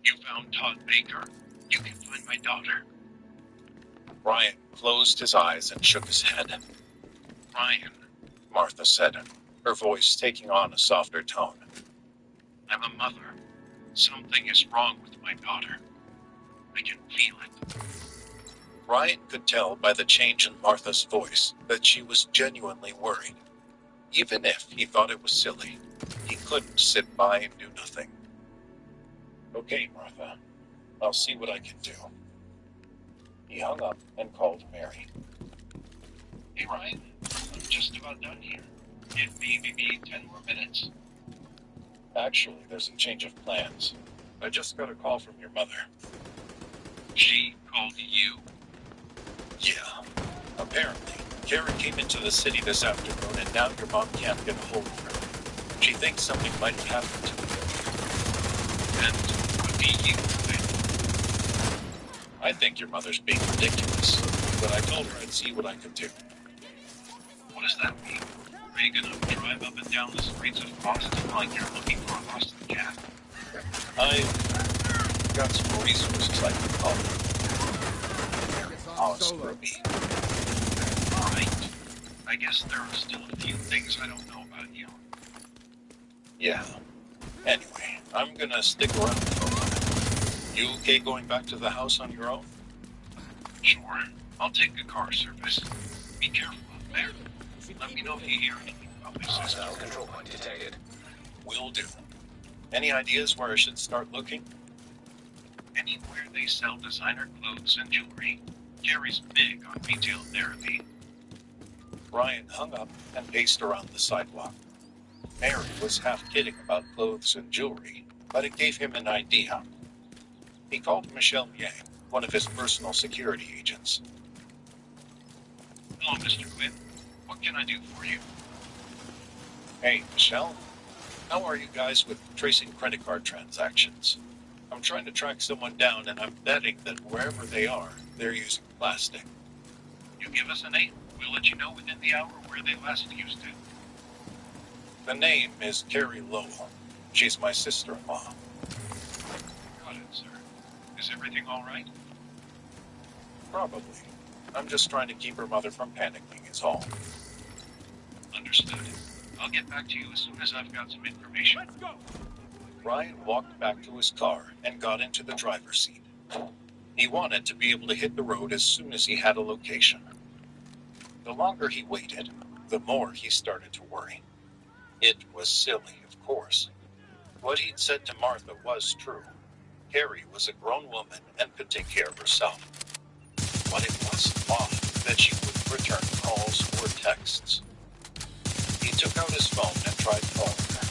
You found Todd Baker? You can find my daughter. Ryan closed his eyes and shook his head. Ryan, Martha said, her voice taking on a softer tone. I'm a mother. Something is wrong with my daughter. I can feel it. Ryan could tell by the change in Martha's voice that she was genuinely worried. Even if he thought it was silly, he couldn't sit by and do nothing. Okay, Martha, I'll see what I can do. He hung up and called Mary. Hey, Ryan, I'm just about done here. Give me maybe 10 more minutes. Actually, there's a change of plans. I just got a call from your mother. She called you? Yeah. Apparently, Carrie came into the city this afternoon and now your mom can't get a hold of her. She thinks something might have happened to her. And what do you think? I think your mother's being ridiculous, but I told her I'd see what I could do. What does that mean? Are you gonna drive up and down the streets of Boston like you're looking for a lost cat? I've got some resources I can call. Honest, Ruby. Right. I guess there are still a few things I don't know about you. Yeah. Anyway, I'm gonna stick around for a while. You okay going back to the house on your own? Sure. I'll take a car service. Be careful out there. Let me know if you hear anything about my sister. Hostile control point detected. Will do. Any ideas where I should start looking? Anywhere they sell designer clothes and jewelry. Gary's big on retail therapy. Ryan hung up and paced around the sidewalk. Mary was half kidding about clothes and jewelry, but it gave him an idea. He called Michelle Yang, one of his personal security agents. Hello, Mr. Quinn. What can I do for you? Hey, Michelle. How are you guys with tracing credit card transactions? I'm trying to track someone down, and I'm betting that wherever they are, they're using plastic. You give us a name. We'll let you know within the hour where they last used it. The name is Carrie Lowell. She's my sister-in-law. Got it, sir. Is everything all right? Probably. I'm just trying to keep her mother from panicking is all. Understood. I'll get back to you as soon as I've got some information. Let's go! Ryan walked back to his car and got into the driver's seat. He wanted to be able to hit the road as soon as he had a location. The longer he waited, the more he started to worry. It was silly, of course. What he'd said to Martha was true. Carrie was a grown woman and could take care of herself. But it was odd that she wouldn't return calls or texts. He took out his phone and tried calling her.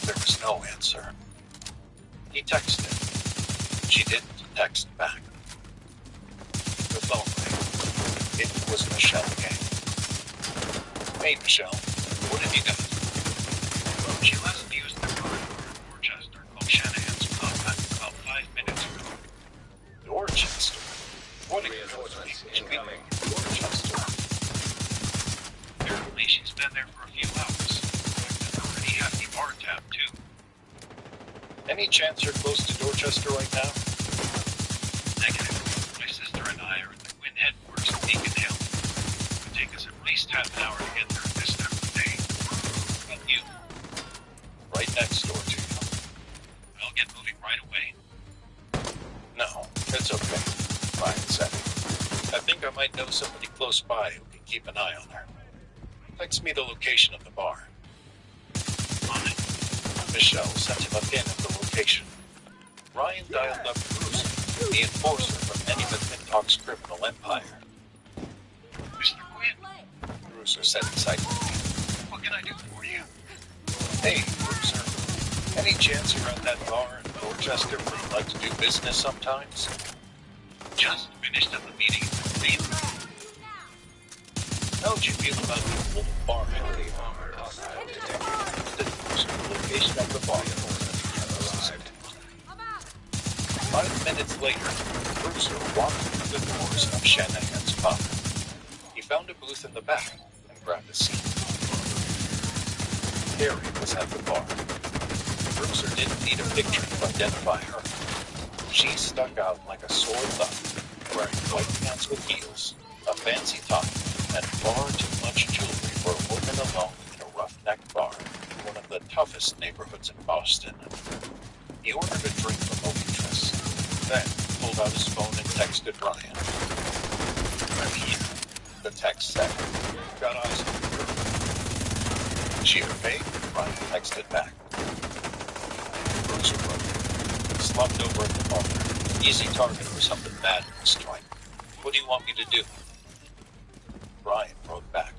There was no answer. He texted. She didn't text back. The phone rang. It was Michelle again. Hey, Michelle. What have you got? She last used the car in Dorchester called Shanahan's Pub about 5 minutes ago. Dorchester? What Reinforcements incoming. Dorchester? Apparently she's been there for a few hours. There's a pretty hefty bar tab, too. Any chance you're close to Dorchester right now? Negative. My sister and I are at the Quinn headquarters in Beacon Hill. It would take us at least half an hour to get there at this time of the day. But you? Right next door to you. I'll get moving right away. No, it's okay. Ryan said. I think I might know somebody close by who can keep an eye on her. Text me the location of the bar. On it. Michelle sent him a pin of the location. Ryan dialed up Bruce, the enforcer from Eddie McClintock's criminal empire. Mr. Quinn, Bruiser said excitedly. what can I do for you? Hey, Bruiser. Any chance you're at that bar in Dorchester where you like to do business sometimes? Just finished up the meeting with the How'd you feel about the little bar? Heavily armored hostile detected. The Bruiser location of the bar. Arrived. 5 minutes later, Bruiser walked through the doors of Shanahan's Pub. He found a booth in the back and grabbed a seat. Carrie was at the bar. Bruiser didn't need a picture to identify her. She stuck out like a sore thumb, wearing white pants with heels, a fancy top, and far too much jewelry for a woman alone in a roughneck bar in one of the toughest neighborhoods in Boston. He ordered a drink from the waitress, then pulled out his phone and texted Ryan. "I'm here," the text said. "Got eyes on the girl." "She okay?" Ryan texted back. Bruiser wrote, slumped over at the bar. "Easy target for something bad in this joint. What do you want me to do?" Ryan wrote back,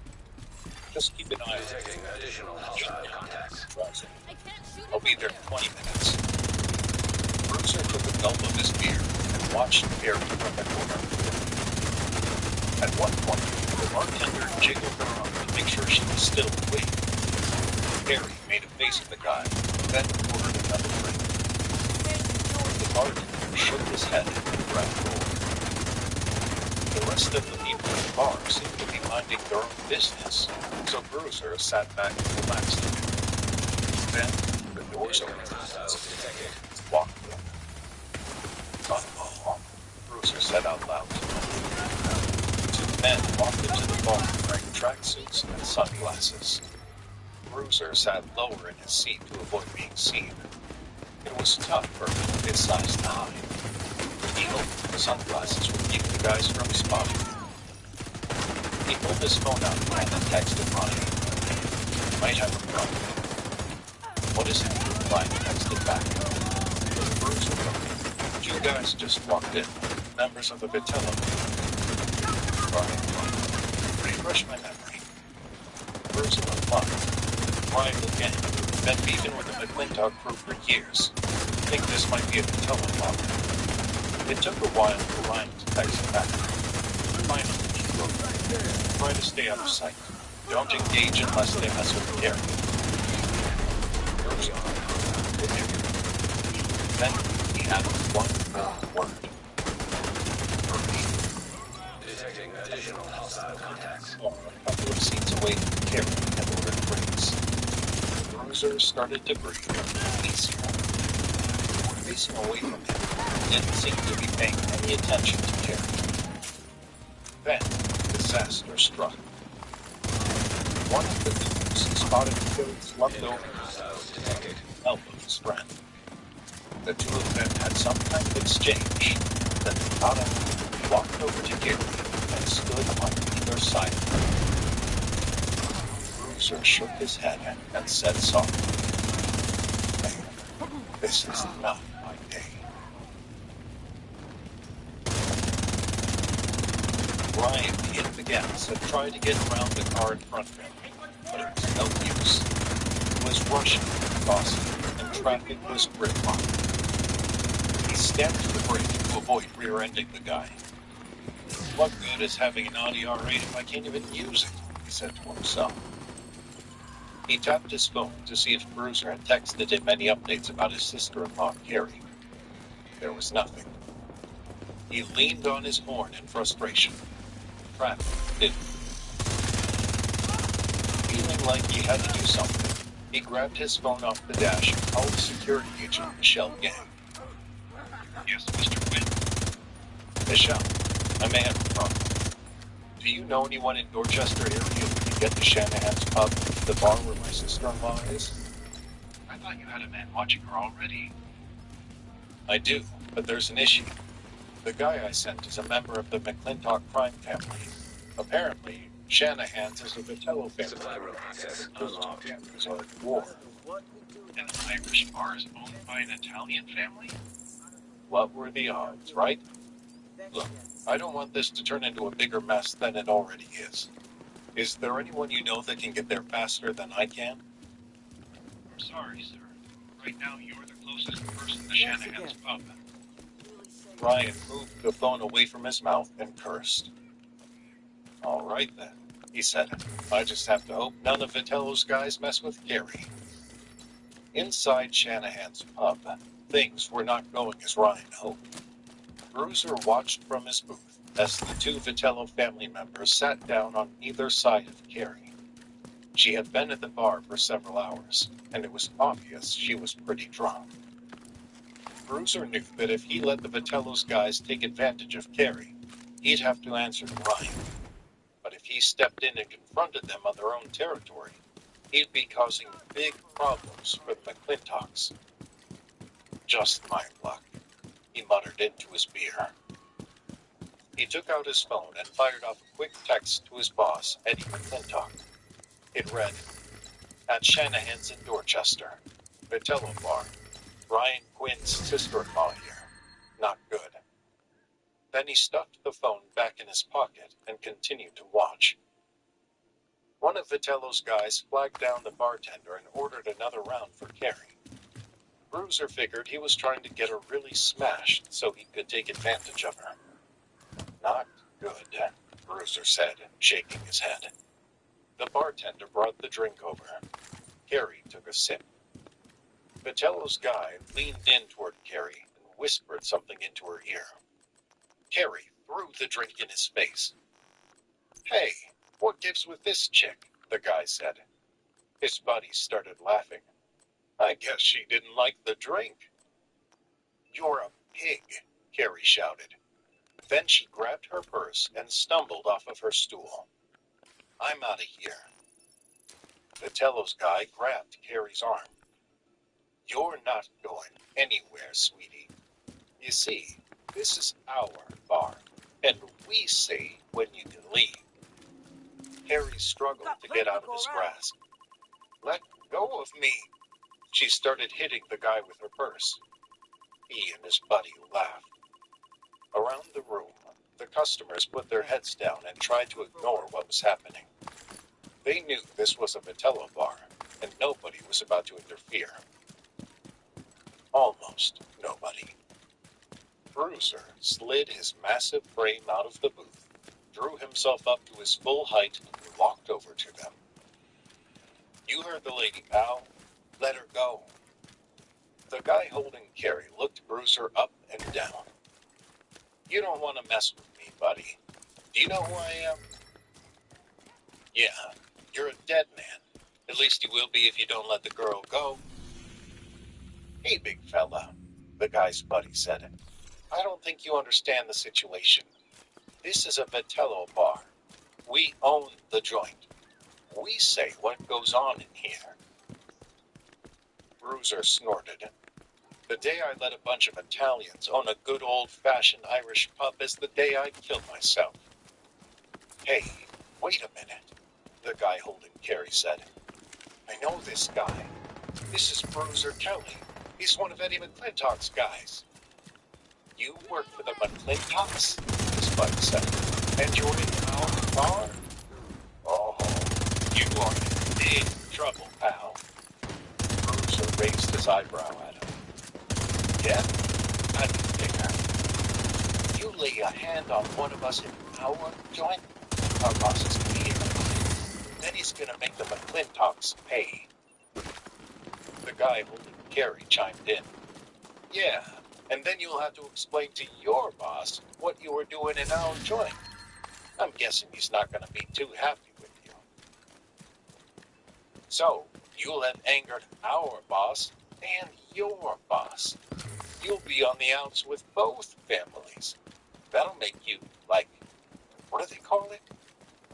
"Just keep an eye on it. Detecting additional hostile contacts. I'll be there in 20 minutes. Bruiser took a gulp of his beer and watched Carrie from the corner. At one point, the bartender jiggled her arm to make sure she was still awake. Carrie made a face at the guy, then ordered another drink. The bartender shook his head and grabbed forward. The rest of the people at the bar seemed to be minding their own business, so Bruiser sat back and relaxed a bit. Then, the doors opened. Hostiles detected. Walked in. "Uh-oh," Bruiser said out loud. Two men walked into the bar wearing tracksuits and sunglasses. Bruiser sat lower in his seat to avoid being seen. It was tough for his size to hide. He hoped the sunglasses would keep the guys from spotting him. He pulled his phone out and texted Ryan. "Might have a problem." "What is it?" Ryan texted back. Bruiser wrote, "Two guys just walked in, members of the Vitello." Ryan wrote, "Refresh my memory." Bruiser replied, "Ryan again, been beefing with the McClintock crew for years. Think this might be a Vitello problem." It took a while for Ryan to text back. Finally, he wrote, "Try to stay out of sight. Don't engage unless they mess with Gary." Bruiser wrote, then he added one more word. Detecting additional hostile contacts. A couple of seats away from Carrie and ordered drinks. Bruiser started to breathe easier. Facing away from him, didn't seem to be paying any attention to Carrie. Then, disaster struck. One of the dudes spotted Carrie slumped over Hostiles detected. elbowed his friend. The two of them had some kind of exchange. Then they got up, walked over to Gary, and stood on either side of her. Bruiser shook his head and said softly, "Man, this is not my day." Ryan hit the gas and tried to get around the car in front of him, but it was no use. He was rushing through Boston, and traffic was gridlocked. He stamped the brake to avoid rear-ending the guy. "What good is having an Audi R8 if I can't even use it?" he said to himself. He tapped his phone to see if Bruiser had texted him any updates about his sister-in-law, Carrie. There was nothing. He leaned on his horn in frustration. Traffic didn't. Feeling like he had to do something, he grabbed his phone off the dash and called security agent Michelle Gang. Yes, Mr. Quinn. "Michelle, I may have a problem. Do you know anyone in Dorchester area who can get to Shanahan's pub, the bar where my sister-in-law is?" I thought you had a man watching her already. "I do, but there's an issue. The guy I sent is a member of the McClintock crime family. Apparently, Shanahan's is a Vitello family. Supply room access Those two unlocked. families are at war." An Irish bar is owned by an Italian family? What were the odds, right? Look, I don't want this to turn into a bigger mess than it already is. Is there anyone you know that can get there faster than I can? I'm sorry, sir. Right now, you're the closest person to Shanahan's pub. Ryan moved the phone away from his mouth and cursed. "All right then," he said. "I just have to hope none of Vitello's guys mess with Carrie." Inside Shanahan's pub, things were not going as Ryan hoped. Bruiser watched from his booth as the two Vitello family members sat down on either side of Carrie. She had been at the bar for several hours, and it was obvious she was pretty drunk. Bruiser knew that if he let the Vitello's guys take advantage of Carrie, he'd have to answer to Ryan. But if he stepped in and confronted them on their own territory, he'd be causing big problems for the McClintocks. Just my luck, he muttered into his beer. He took out his phone and fired off a quick text to his boss, Eddie McClintock. It read, "At Shanahan's in Dorchester. Vitello Bar. Ryan Quinn's sister-in-law here. Not good." Then he stuffed the phone back in his pocket and continued to watch. One of Vitello's guys flagged down the bartender and ordered another round for Carrie. Bruiser figured he was trying to get her really smashed so he could take advantage of her. "Not good," Bruiser said, shaking his head. The bartender brought the drink over. Carrie took a sip. Vitello's guy leaned in toward Carrie and whispered something into her ear. Carrie threw the drink in his face. "Hey, what gives with this chick?" the guy said. His buddies started laughing. "I guess she didn't like the drink." "You're a pig," Carrie shouted. Then she grabbed her purse and stumbled off of her stool. "I'm out of here." Vitello's guy grabbed Carrie's arm. "You're not going anywhere, sweetie. You see, this is our bar, and we say when you can leave." Carrie struggled to get out of his grasp. "Let go of me." She started hitting the guy with her purse. He and his buddy laughed. Around the room, the customers put their heads down and tried to ignore what was happening. They knew this was a Vitello bar, and nobody was about to interfere. Almost nobody. Bruiser slid his massive frame out of the booth, drew himself up to his full height, and walked over to them. "You heard the lady, pal. Let her go." The guy holding Carrie looked Bruiser up and down. "You don't want to mess with me, buddy. Do you know who I am?" "Yeah, you're a dead man. At least you will be if you don't let the girl go." "Hey, big fella," the guy's buddy said. "I don't think you understand the situation. This is a Vitello bar. We own the joint. We say what goes on in here." Bruiser snorted. "The day I let a bunch of Italians own a good old-fashioned Irish pub is the day I killed myself." "Hey, wait a minute," the guy holding Carrie said. "I know this guy. This is Bruiser Kelly. He's one of Eddie McClintock's guys." "You work for the McClintocks?" his buddy said. "And you're in our bar?" "Oh, you are in big trouble, pal." Bruiser raised his eyebrow at him. "Yeah? I didn't figure. You lay a hand on one of us in our joint, our boss is here. Then he's gonna make the McClintocks pay." The guy holding Carrie chimed in. "Yeah, and then you'll have to explain to your boss what you were doing in our joint. I'm guessing he's not going to be too happy with you." "So, you'll have angered our boss and your boss. You'll be on the outs with both families. That'll make you, like, what do they call it?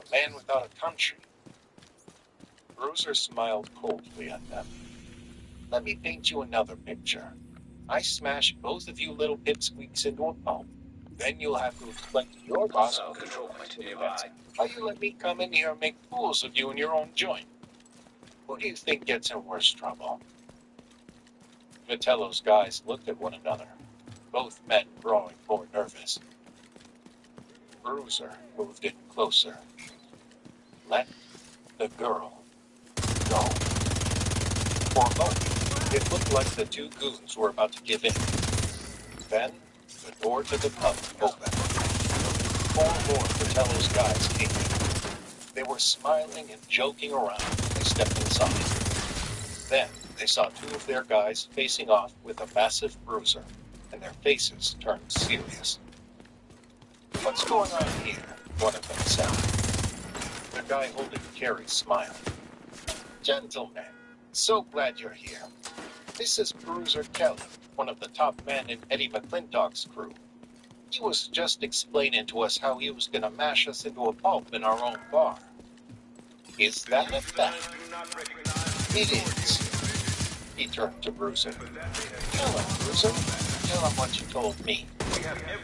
A man without a country." Bruiser smiled coldly at them. "Let me paint you another picture. I smash both of you little pipsqueaks into a pulp. Then you'll have to explain to your boss Hostile control point nearby. why you let me come in here and make fools of you in your own joint. Who do you think gets in worse trouble?" Vitello's guys looked at one another, both men growing more nervous. Bruiser moved in closer. "Let the girl go." For a moment, it looked like the two goons were about to give in. Then, the door to the pub opened. 4 more Vitello's guys came in. They were smiling and joking around when they stepped inside. Then, they saw 2 of their guys facing off with a massive Bruiser, and their faces turned serious. "What's going on here?" one of them said. The guy holding Carrie smiled. "Gentlemen, so glad you're here. This is Bruiser Kelly, one of the top men in Eddie McClintock's crew. He was just explaining to us how he was going to mash us into a pulp in our own bar. Is that a fact? It is. He turned to Bruiser. Tell him, Bruiser. Tell him what you told me.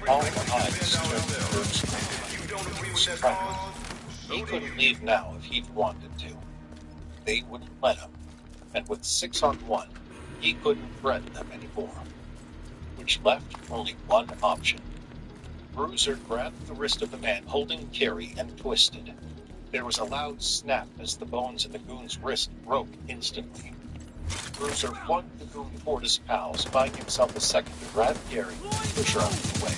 All the eyes turned to Bruiser. He couldn't leave now if he'd wanted to. They wouldn't let him. And with 6 on 1, he couldn't threaten them anymore. Which left only one option. Bruiser grabbed the wrist of the man holding Carrie and twisted. There was a loud snap as the bones in the goon's wrist broke instantly. Bruiser flung the goon toward his pals, buying himself a second to grab Carrie and push her out of the way.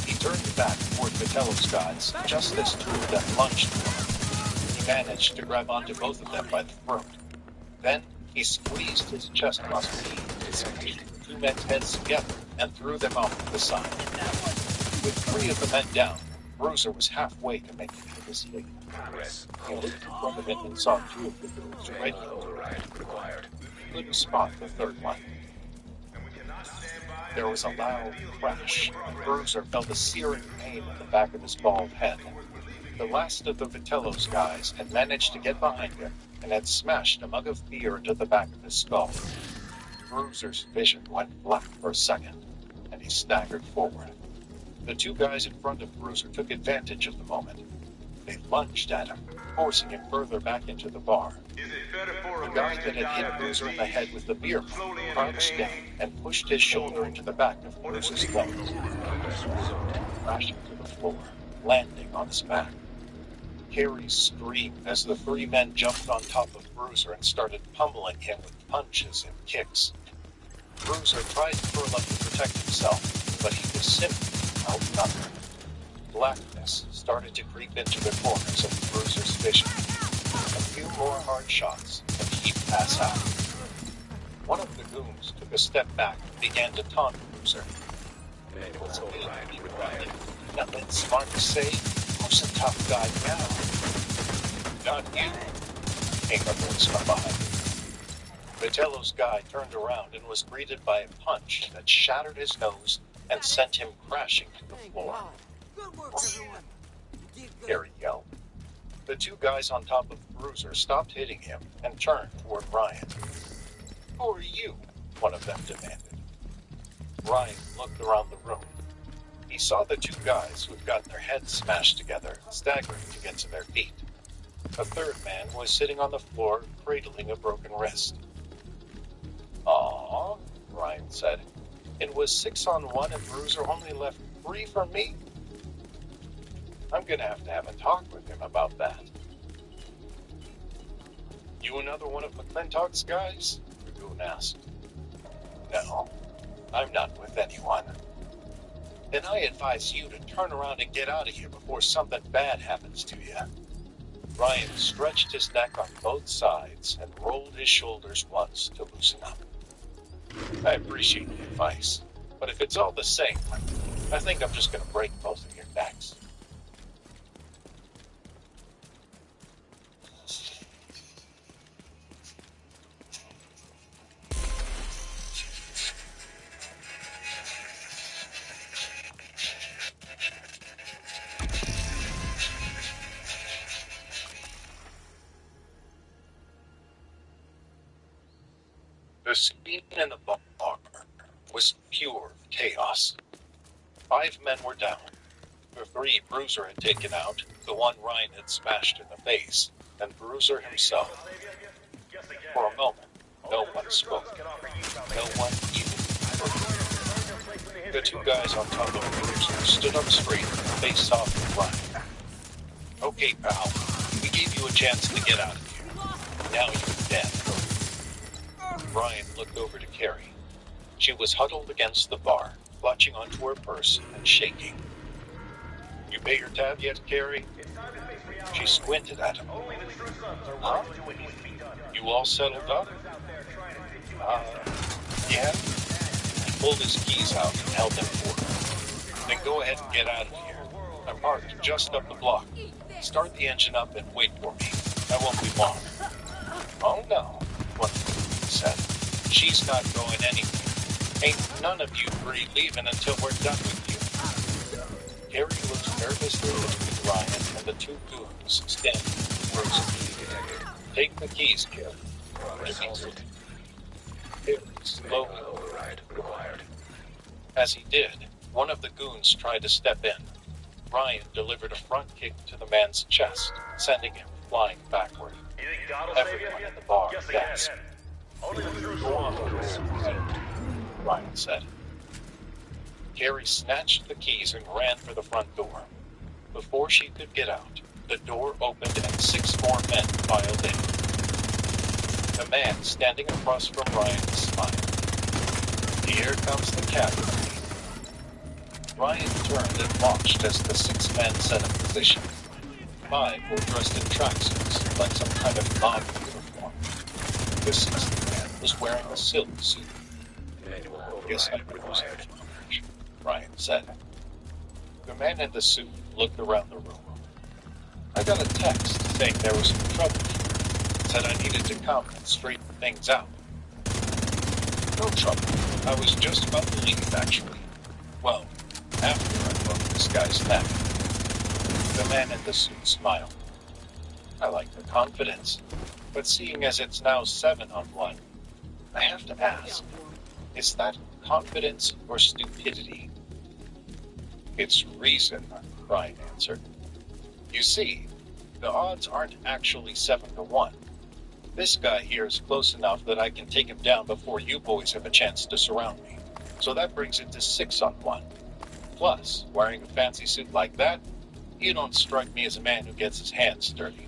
He turned back toward Vitello's guys just as 2 of them lunged for him. He managed to grab onto both of them by the throat. Then he squeezed his chest muscle, pushed the 2 men's heads together, and threw them off to the side. With 3 of the men down, Bruiser was halfway to making the escape. He looked in front of him and saw 2 of the goons ready to required. He couldn't spot the 3rd one. There was a loud crash, and Bruiser felt a searing pain in the back of his bald head. The last of the Vitello's guys had managed to get behind him and had smashed a mug of beer into the back of his skull. Bruiser's vision went black for a second, and he staggered forward. The 2 guys in front of Bruiser took advantage of the moment. They lunged at him, forcing him further back into the bar. The guy that had hit Bruiser in the head with the beer crouched down and pushed his shoulder into the back of Bruiser's throat, crashing to the floor, landing on his back. Carrie screamed as the 3 men jumped on top of Bruiser and started pummeling him with punches and kicks. Bruiser tried to curl up to protect himself, but he was simply outnumbered. Blackness started to creep into the corners of Bruiser's vision. A few more hard shots, and he'd pass out. One of the goons took a step back and began to taunt Bruiser. It was nothing smart to say. Who's a tough guy now? Not you, came a voice from behind him. Vitello's guy turned around and was greeted by a punch that shattered his nose and sent him crashing to the floor. Good work, everyone. You did good. Carrie yelled. The 2 guys on top of Bruiser stopped hitting him and turned toward Ryan. Who are you? One of them demanded. Ryan looked around the room. He saw the 2 guys who'd gotten their heads smashed together, staggering to get to their feet. A 3rd man was sitting on the floor, cradling a broken wrist. "Aw," Ryan said. "It was 6 on 1 and Bruiser only left 3 for me? I'm gonna have a talk with him about that." "You another one of McClintock's guys?" the goon asked. "No, I'm not with anyone." "Then I advise you to turn around and get out of here before something bad happens to you." Ryan stretched his neck on both sides and rolled his shoulders once to loosen up. "I appreciate the advice, but if it's all the same, I think I'm just going to break both of your necks." The scene in the bar was pure chaos. 5 men were down. The 3 Bruiser had taken out, the 1 Ryan had smashed in the face, and Bruiser himself. For a moment, no one spoke. No one even breathed. The 2 guys on top of Bruiser stood up straight and faced off with Ryan. "Okay, pal, we gave you a chance to get out of here. Now you're dead." Ryan looked over to Carrie. She was huddled against the bar, clutching onto her purse and shaking. "You pay your tab yet, Carrie?" She squinted at him. "Huh? You all settled up?" Yeah." He pulled his keys out and held them for her. "Then go ahead and get out of here. I'm parked just up the block. Start the engine up and wait for me. I won't be long." "Oh no," one of them said. She's not going anywhere. Ain't none of you three leaving until we're done with you. Harry looks nervously between Ryan and the two goons standing frozen. Detected. Take the keys, kid. Progress halted. Harry slowly. Manual override required. As he did, one of the goons tried to step in. Ryan delivered a front kick to the man's chest, sending him flying backward. You think God will save you? Everyone at the bar Yes, gasped. again. Only the true Go on, soldiers. Ryan said. Carrie snatched the keys and ran for the front door. Before she could get out, the door opened and 6 more men filed in. The man standing across from Ryan smiled. Here comes the captain. Ryan turned and watched as the 6 men set in position. 5 were dressed in tracksuits, like some kind of mob uniform. The 6th man was wearing a silk suit. Manual Guess I override was required. Ryan said. The man in the suit looked around the room. I got a text saying there was some trouble. Said I needed to come and straighten things out. No trouble. I was just about to leave, actually. Well, after I broke this guy's neck. The man in the suit smiled. I like the confidence, but seeing as it's now 7-on-1, I have to ask, is that confidence or stupidity? It's reason, Ryan answered. You see, the odds aren't actually 7-1. This guy here is close enough that I can take him down before you boys have a chance to surround me. So that brings it to 6-on-1. Plus, wearing a fancy suit like that, you don't strike me as a man who gets his hands dirty.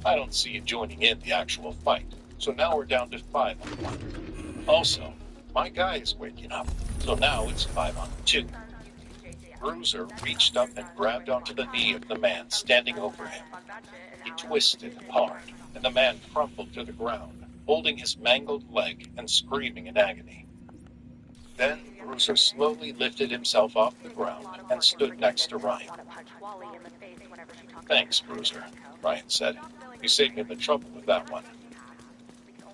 I don't see you joining in the actual fight. So now we're down to 5-on-1. Also, my guy is waking up, so now it's 5-on-2. Bruiser reached up and grabbed onto the knee of the man standing over him. He twisted hard, and the man crumpled to the ground, holding his mangled leg and screaming in agony. Then Bruiser slowly lifted himself off the ground and stood next to Ryan. Thanks, Bruiser, Ryan said. You saved me the trouble with that one.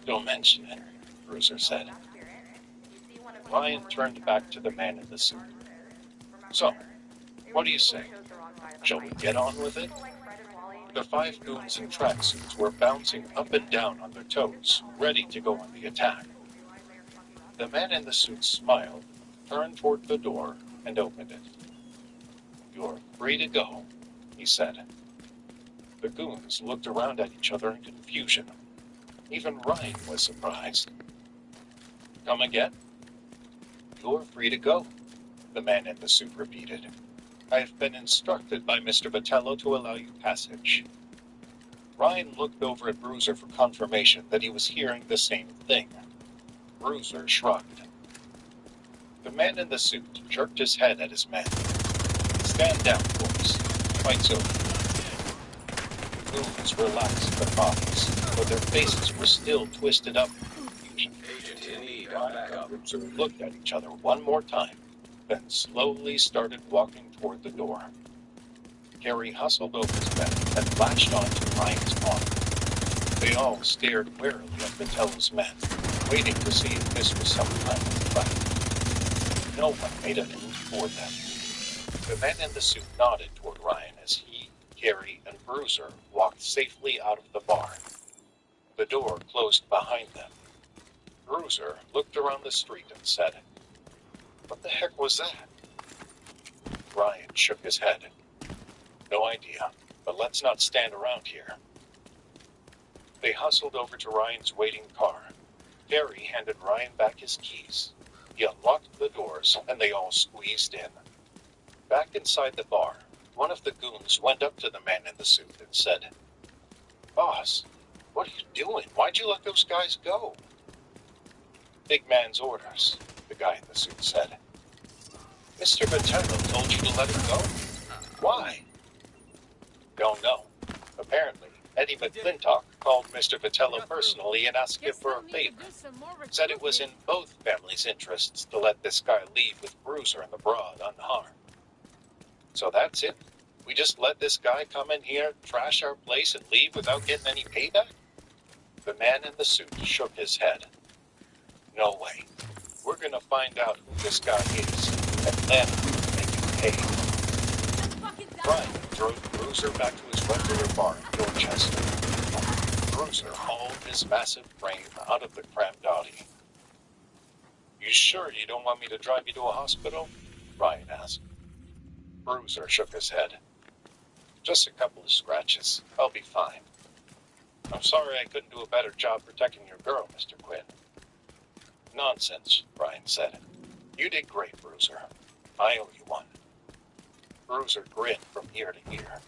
Don't mention it, Bruiser said. Ryan turned back to the man in the suit. So, what do you say? Shall we get on with it? The 5 goons in tracksuits were bouncing up and down on their toes, ready to go on the attack. The man in the suit smiled, turned toward the door, and opened it. You're free to go, he said. The goons looked around at each other in confusion. Even Ryan was surprised. Come again? You're free to go, the man in the suit repeated. I have been instructed by Mr. Vitello to allow you passage. Ryan looked over at Bruiser for confirmation that he was hearing the same thing. Bruiser shrugged. The man in the suit jerked his head at his men. Stand down, boys. Fight's over. The goons relaxed their bodies, but their faces were still twisted up in confusion. Agent in need of backup. Bruiser looked at each other one more time, then slowly started walking toward the door. Harry hustled over to them and latched onto Ryan's arm. They all stared warily at Vitello's men, waiting to see if this was some kind of fight. No one made a move toward them. The men in the suit nodded toward Ryan as he, Harry, and Bruiser walked safely out of the bar. The door closed behind them. Bruiser looked around the street and said, "What the heck was that?" Ryan shook his head. No idea, but let's not stand around here. They hustled over to Ryan's waiting car. Harry handed Ryan back his keys. He unlocked the doors, and they all squeezed in. Back inside the bar, one of the goons went up to the man in the suit and said, "Boss, what are you doing? Why'd you let those guys go?" "Big man's orders," the guy in the suit said. "Mr. Vitello told you to let him go? Why?" "Don't know. Apparently, Eddie McClintock called Mr. Vitello personally and asked him for a favor. Said it was in both families' interests to let this guy leave with Bruiser and the Broad unharmed. So that's it? We just let this guy come in here, trash our place, and leave without getting any payback?" The man in the suit shook his head. No way. We're gonna find out who this guy is, and then make him pay. Let's fucking die. Brian drove Bruiser back to his regular bar in Dorchester. Bruiser hauled his massive frame out of the cramped Audi. You sure you don't want me to drive you to a hospital? Brian asked. Bruiser shook his head. Just a couple of scratches. I'll be fine. I'm sorry I couldn't do a better job protecting your girl, Mr. Quinn. Nonsense, Brian said. You did great, Bruiser. I owe you one. Bruiser grinned from ear to ear.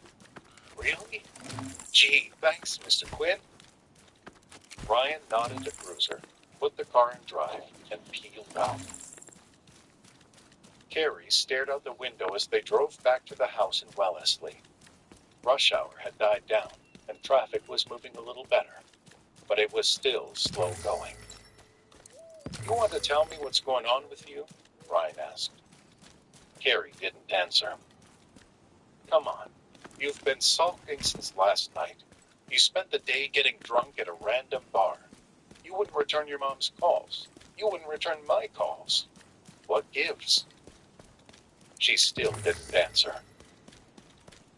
Really? Gee, thanks, Mr. Quinn. Brian nodded to Bruiser, put the car in drive, and peeled out. Carrie stared out the window as they drove back to the house in Wellesley. Rush hour had died down, and traffic was moving a little better, but it was still slow going. You want to tell me what's going on with you? Brian asked. Carrie didn't answer. Come on, you've been sulking since last night. You spent the day getting drunk at a random bar. You wouldn't return your mom's calls. You wouldn't return my calls. What gives? She still didn't answer.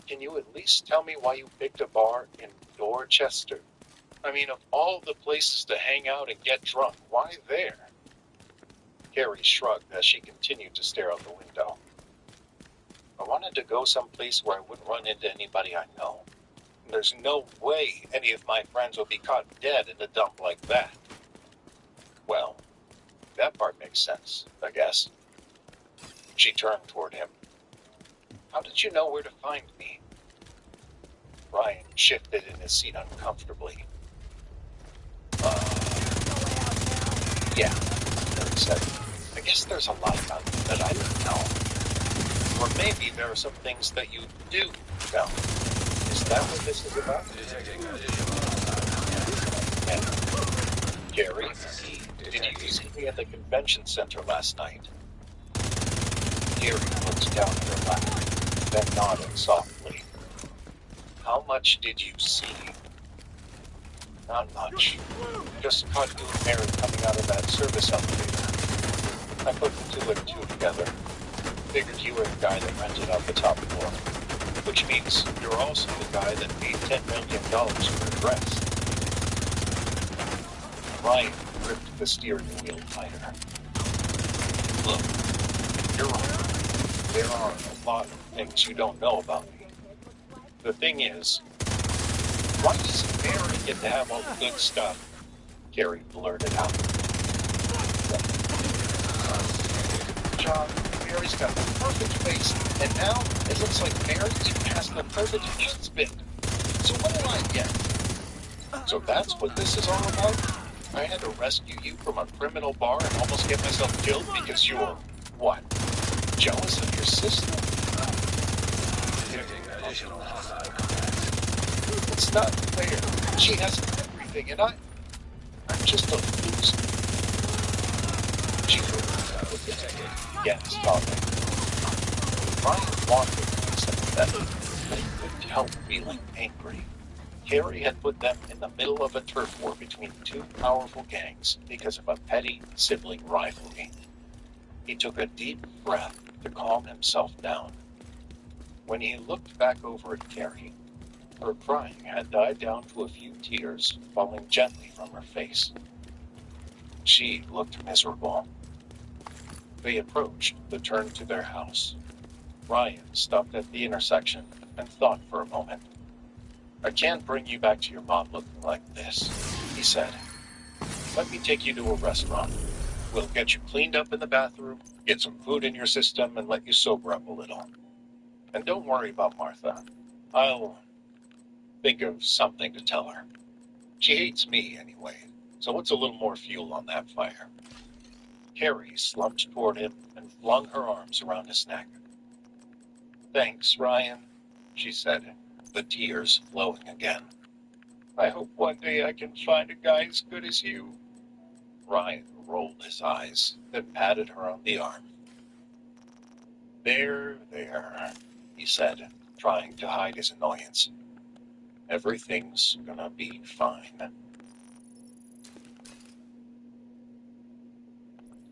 Can you at least tell me why you picked a bar in Dorchester? I mean, of all the places to hang out and get drunk, why there? Carrie shrugged as she continued to stare out the window. I wanted to go someplace where I wouldn't run into anybody I know. There's no way any of my friends will be caught dead in a dump like that. Well, that part makes sense, I guess. She turned toward him. How did you know where to find me? Ryan shifted in his seat uncomfortably. Yeah, Carrie said. I guess there's a lot about you that I didn't know. Or maybe there are some things that you do know. Is that what this is about? Detecting additional. Gary, did you see me at the convention center last night? Gary looked down at her lap, then nodded softly. How much did you see? Not much. Just caught you and Mary coming out of that service elevator. I put two and two together. Figured you were the guy that rented out the top floor. Which means you're also the guy that paid $10 million for the dress. Ryan gripped the steering wheel tighter. Look, you're right. There are a lot of things you don't know about me. The thing is, why does Mary get to have all the good stuff? Carrie blurted out. John, Mary's got the perfect face, and now it looks like Mary's past the perfect husband. So what do I get? So that's what this is all about? I had to rescue you from a criminal bar and almost get myself killed because you're, what, jealous of your sister? Detecting additional hostile contacts. It's not fair. She has everything, and I'm just a loser. She moved Detected. gas talking. Brian wanted to be sympathetic, but he couldn't help feeling angry. Carrie had put them in the middle of a turf war between two powerful gangs because of a petty sibling rivalry. He took a deep breath to calm himself down. When he looked back over at Carrie, her crying had died down to a few tears falling gently from her face. She looked miserable. They approached the turn to their house. Ryan stopped at the intersection and thought for a moment. I can't bring you back to your mom looking like this, he said. Let me take you to a restaurant. We'll get you cleaned up in the bathroom, get some food in your system, and let you sober up a little. And don't worry about Martha. I'll think of something to tell her. She hates me anyway, so it's a little more fuel on that fire. Carrie slumped toward him and flung her arms around his neck. Thanks, Ryan, she said, the tears flowing again. I hope one day I can find a guy as good as you. Ryan rolled his eyes, then patted her on the arm. There, he said, trying to hide his annoyance. Everything's gonna be fine.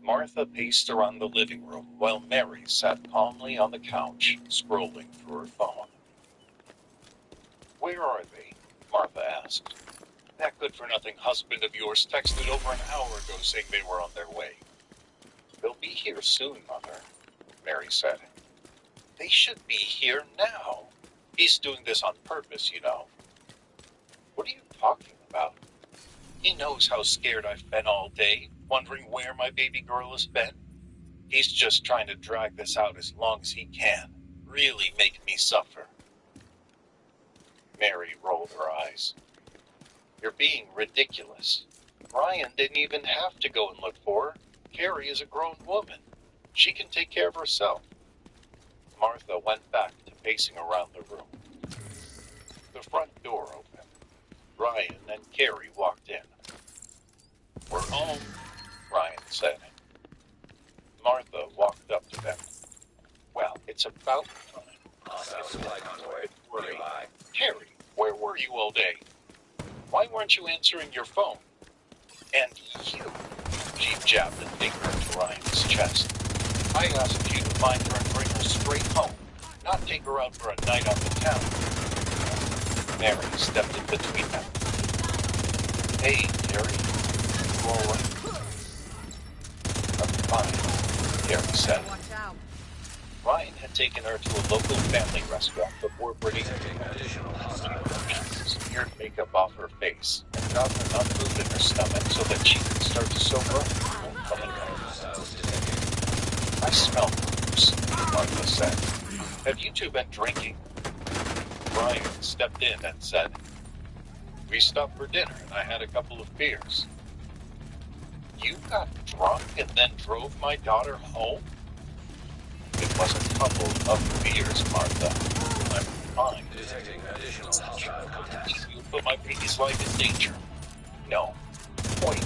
Martha paced around the living room while Mary sat calmly on the couch, scrolling through her phone. "Where are they?" Martha asked. "That good-for-nothing husband of yours texted over an hour ago saying they were on their way." "They'll be here soon, Mother," Mary said. "They should be here now. He's doing this on purpose, you know." "What are you talking about?" "He knows how scared I've been all day, wondering where my baby girl has been. He's just trying to drag this out as long as he can, really make me suffer." Mary rolled her eyes. "You're being ridiculous. Ryan didn't even have to go and look for her. Carrie is a grown woman. She can take care of herself." Martha went back to pacing around the room. The front door opened. Ryan and Carrie walked in. "We're home," Ryan said. Martha walked up to them. "Well, it's about time." Hostile supply convoy nearby. "Carrie, where were you all day? Why weren't you answering your phone? And you," she jabbed a finger into Ryan's chest. "I asked you to find her and bring her straight home, not take her out for a night on the town." Mary stepped in between them. "Hey, Carrie, you all right?" "I'm fine," Carrie said. Watch out. Ryan had taken her to a local family restaurant before bringing her Detecting additional hostile contacts. smeared makeup off her face and got her not food in her stomach so that she could start to sober up. Hostiles detected. "I smell booze," Martha said. "Have you two been drinking?" Ryan stepped in and said, "We stopped for dinner and I had a couple of beers." "You got drunk and then drove my daughter home?" "It was a couple of beers, Martha. I'm fine. Detecting additional hostile contacts. You put my baby's life in danger." "No. Wait.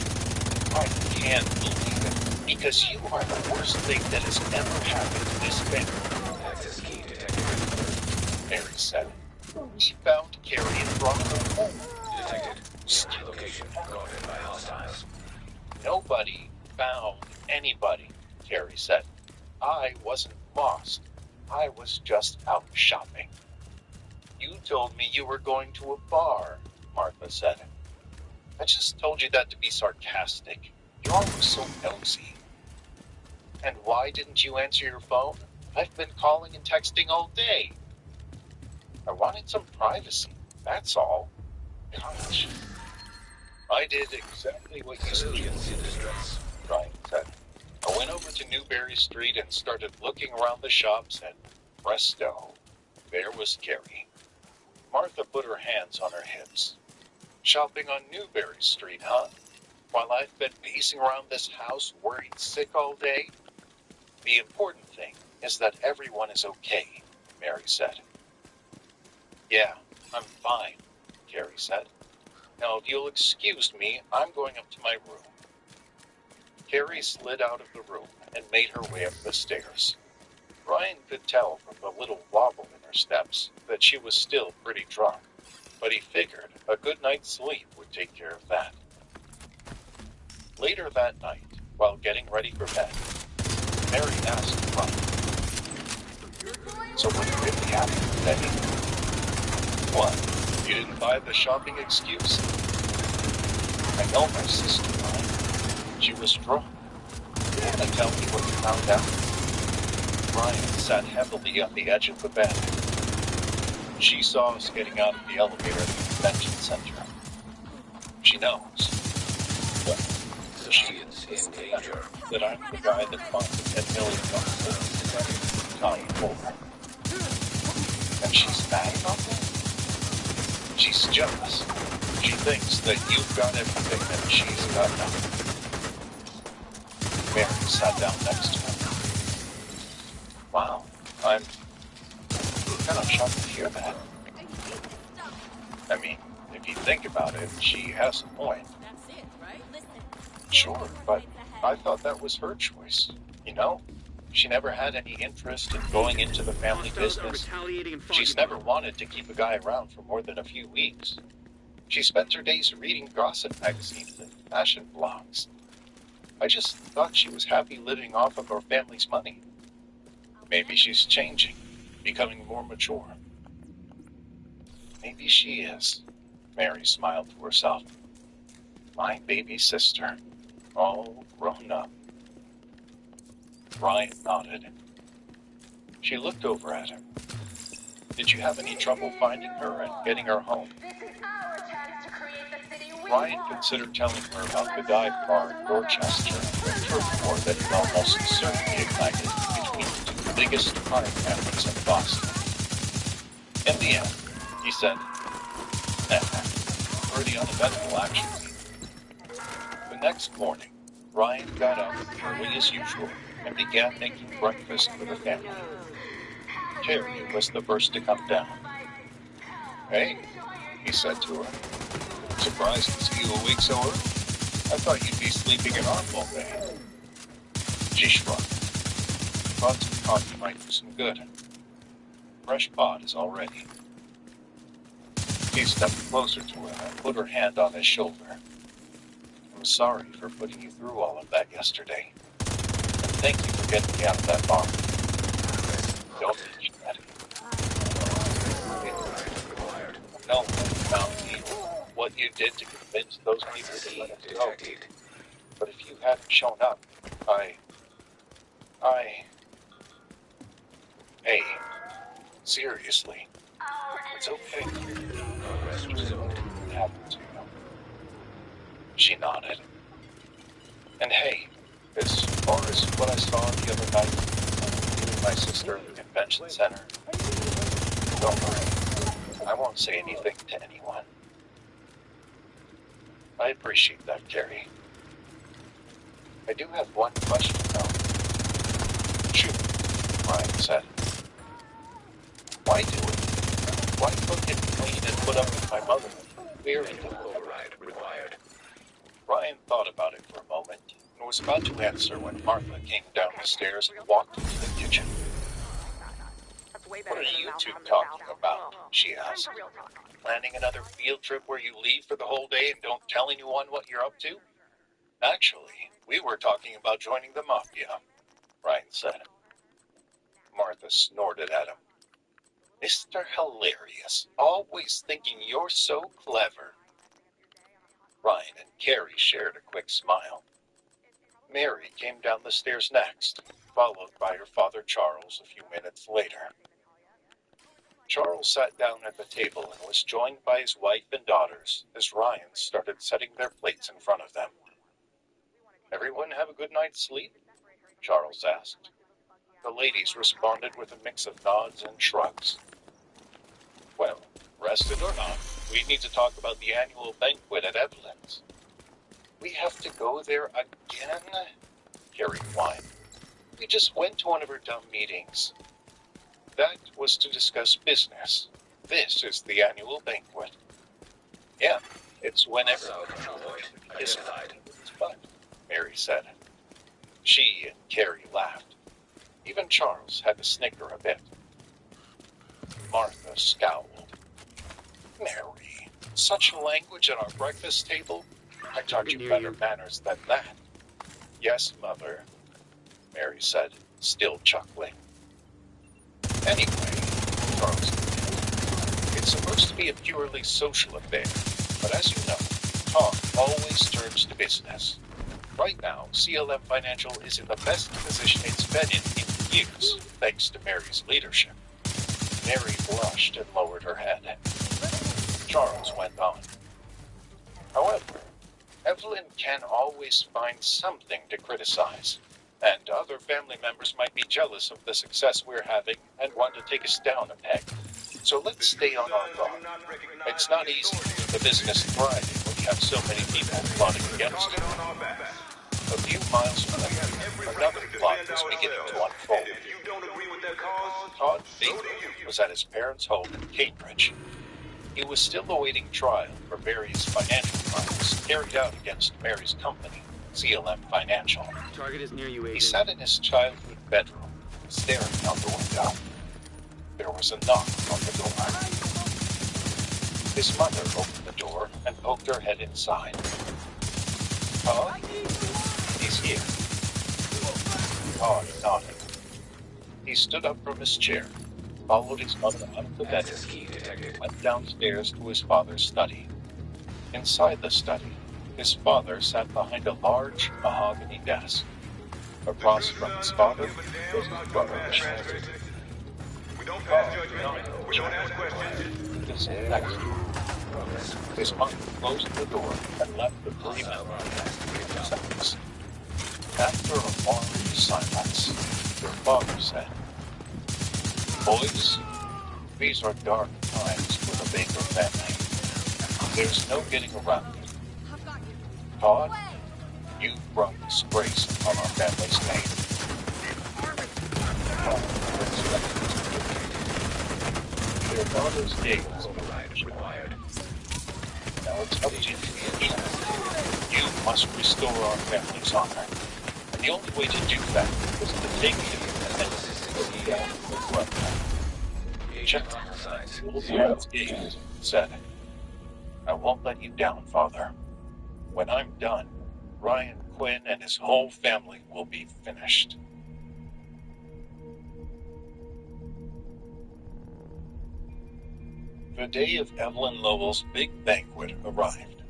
I can't believe it. Because you are the worst thing that has ever happened to this family," Access key detected. Mary said. "We found Carrie and brought her home." Detected. Location guarded by hostiles. "Nobody found anybody," Carrie said. "I wasn't lost. I was just out shopping." "You told me you were going to a bar," Martha said. "I just told you that to be sarcastic. You're always so nosy." "And why didn't you answer your phone? I've been calling and texting all day." "I wanted some privacy, that's all." "Gosh. I did exactly what you Civilians suggested," in distress. Ryan said. "I went over to Newberry Street and started looking around the shops, and presto, there was Carrie." Martha put her hands on her hips. "Shopping on Newberry Street, huh? While I've been pacing around this house worried sick all day?" "The important thing is that everyone is okay," Mary said. "Yeah, I'm fine," Carrie said. "Now, if you'll excuse me, I'm going up to my room." Carrie slid out of the room and made her way up the stairs. Ryan could tell from the little wobble in her steps that she was still pretty drunk, but he figured a good night's sleep would take care of that. Later that night, while getting ready for bed, Mary asked Ryan, "So what really happened, Betty?" "What? You didn't buy the shopping excuse?" "I know my sister, Ryan. She was drunk. You want to tell me what you found out?" Ryan sat heavily on the edge of the bed. "She saw us getting out of the elevator at the convention center. She knows. Well, Civilians in danger. that I'm the guy that bought the $10 million Tommy Fuller. And she's mad about that? She's jealous. She thinks that you've got everything and she's got nothing." Mary sat down next to him. "Wow, I'm kind of shocked to hear that. I hate this stuff. I mean, if you think about it, she has a point. That's it, right? Listen. Sure, but I thought that was her choice. You know? She never had any interest in going into the family business. She's never wanted to keep a guy around for more than a few weeks. She spends her days reading gossip magazines and fashion blogs. I just thought she was happy living off of our family's money. Maybe she's changing, becoming more mature. Maybe she is, Mary smiled to herself. My baby sister, all grown up. Ryan nodded. She looked over at him. Did you have any trouble finding her and getting her home? Ryan considered telling her about the dive bar in Dorchester and the turf war that had almost certainly ignited between the two biggest crime families in Boston. In the end, he said, pretty uneventful actually. The next morning, Ryan got up early as usual and began making breakfast for the family. Terry was the first to come down. Hey, he said to her. Surprised to see you awake so early. I thought you'd be sleeping it off all day. She shrugged. Thought some coffee might do some good. Fresh pot is all ready. She stepped closer to him and put her hand on his shoulder. I'm sorry for putting you through all of that yesterday. And thank you for getting me out of that bar. Don't mention that. Tell me about what you did to convince those people to let us go. But if you hadn't shown up, Hey, seriously, it's okay. It happened to you. She nodded. And hey, as far as what I saw the other night, you and my sister in the convention center, don't worry, I won't say anything to anyone. I appreciate that, Carrie. I do have one question, though. Shoot, Ryan said. Why do it? Why cook and clean and put up with my mother? Very Override required. Ryan thought about it for a moment and was about to answer when Martha came down the stairs and walked into the kitchen. What are you two talking about? She asked. Planning another field trip where you leave for the whole day and don't tell anyone what you're up to? Actually, we were talking about joining the mafia, Ryan said. Martha snorted at him. Mr. Hilarious, always thinking you're so clever. Ryan and Carrie shared a quick smile. Mary came down the stairs next, followed by her father Charles a few minutes later. Charles sat down at the table and was joined by his wife and daughters as Ryan started setting their plates in front of them. Everyone have a good night's sleep? Charles asked. The ladies responded with a mix of nods and shrugs. Well, rested or not, we need to talk about the annual banquet at Evelyn's. We have to go there again? Carrie whined. We just went to one of her dumb meetings. That was to discuss business. This is the annual banquet. Yeah, it's whenever. So, control point identified. But, Mary said. She and Carrie laughed. Even Charles had to snicker a bit. Martha scowled. Mary, such language at our breakfast table? I taught you better manners than that. Yes, Mother, Mary said, still chuckling. Anyway, Charles, it's supposed to be a purely social affair, but as you know, talk always turns to business. Right now, CLM Financial is in the best position it's been in years, thanks to Mary's leadership. Mary blushed and lowered her head. Charles went on. However, Evelyn can always find something to criticize, and other family members might be jealous of the success we're having and want to take us down a peg. So let's stay on our guard. It's not easy to keep the business thriving when you have so many people plotting against you. A few miles from them, another plot was beginning to unfold. Todd Baker was at his parents' home in Cambridge. He was still awaiting trial for various financial crimes carried out against Mary's company, CLM Financial. Target is near you, Agent. He sat in his childhood bedroom, staring out the window. There was a knock on the door. His mother opened the door and poked her head inside. Todd? He He's here. Todd nodded. He stood up from his chair, followed his mother out of the bedroom, Access key detected. went downstairs to his father's study. Inside the study, his father sat behind a large mahogany desk. Across from his father was his brother. We don't pass judgment. We don't ask questions. His next. His mother closed the door and left the three men for seconds. After a long silence, their father said, "Boys, these are dark times for the Baker family. There's no getting around it. I've got you. Todd, you brought disgrace upon our family's name." Their daughter's days Override required. now it's up to you. You must restore our family's honor. And the only way to do that is to take you and put down the blood. Check Signs. the old man's gaze, said, "I won't let you down, Father. When I'm done, Ryan Quinn and his whole family will be finished." The day of Evelyn Lowell's big banquet arrived.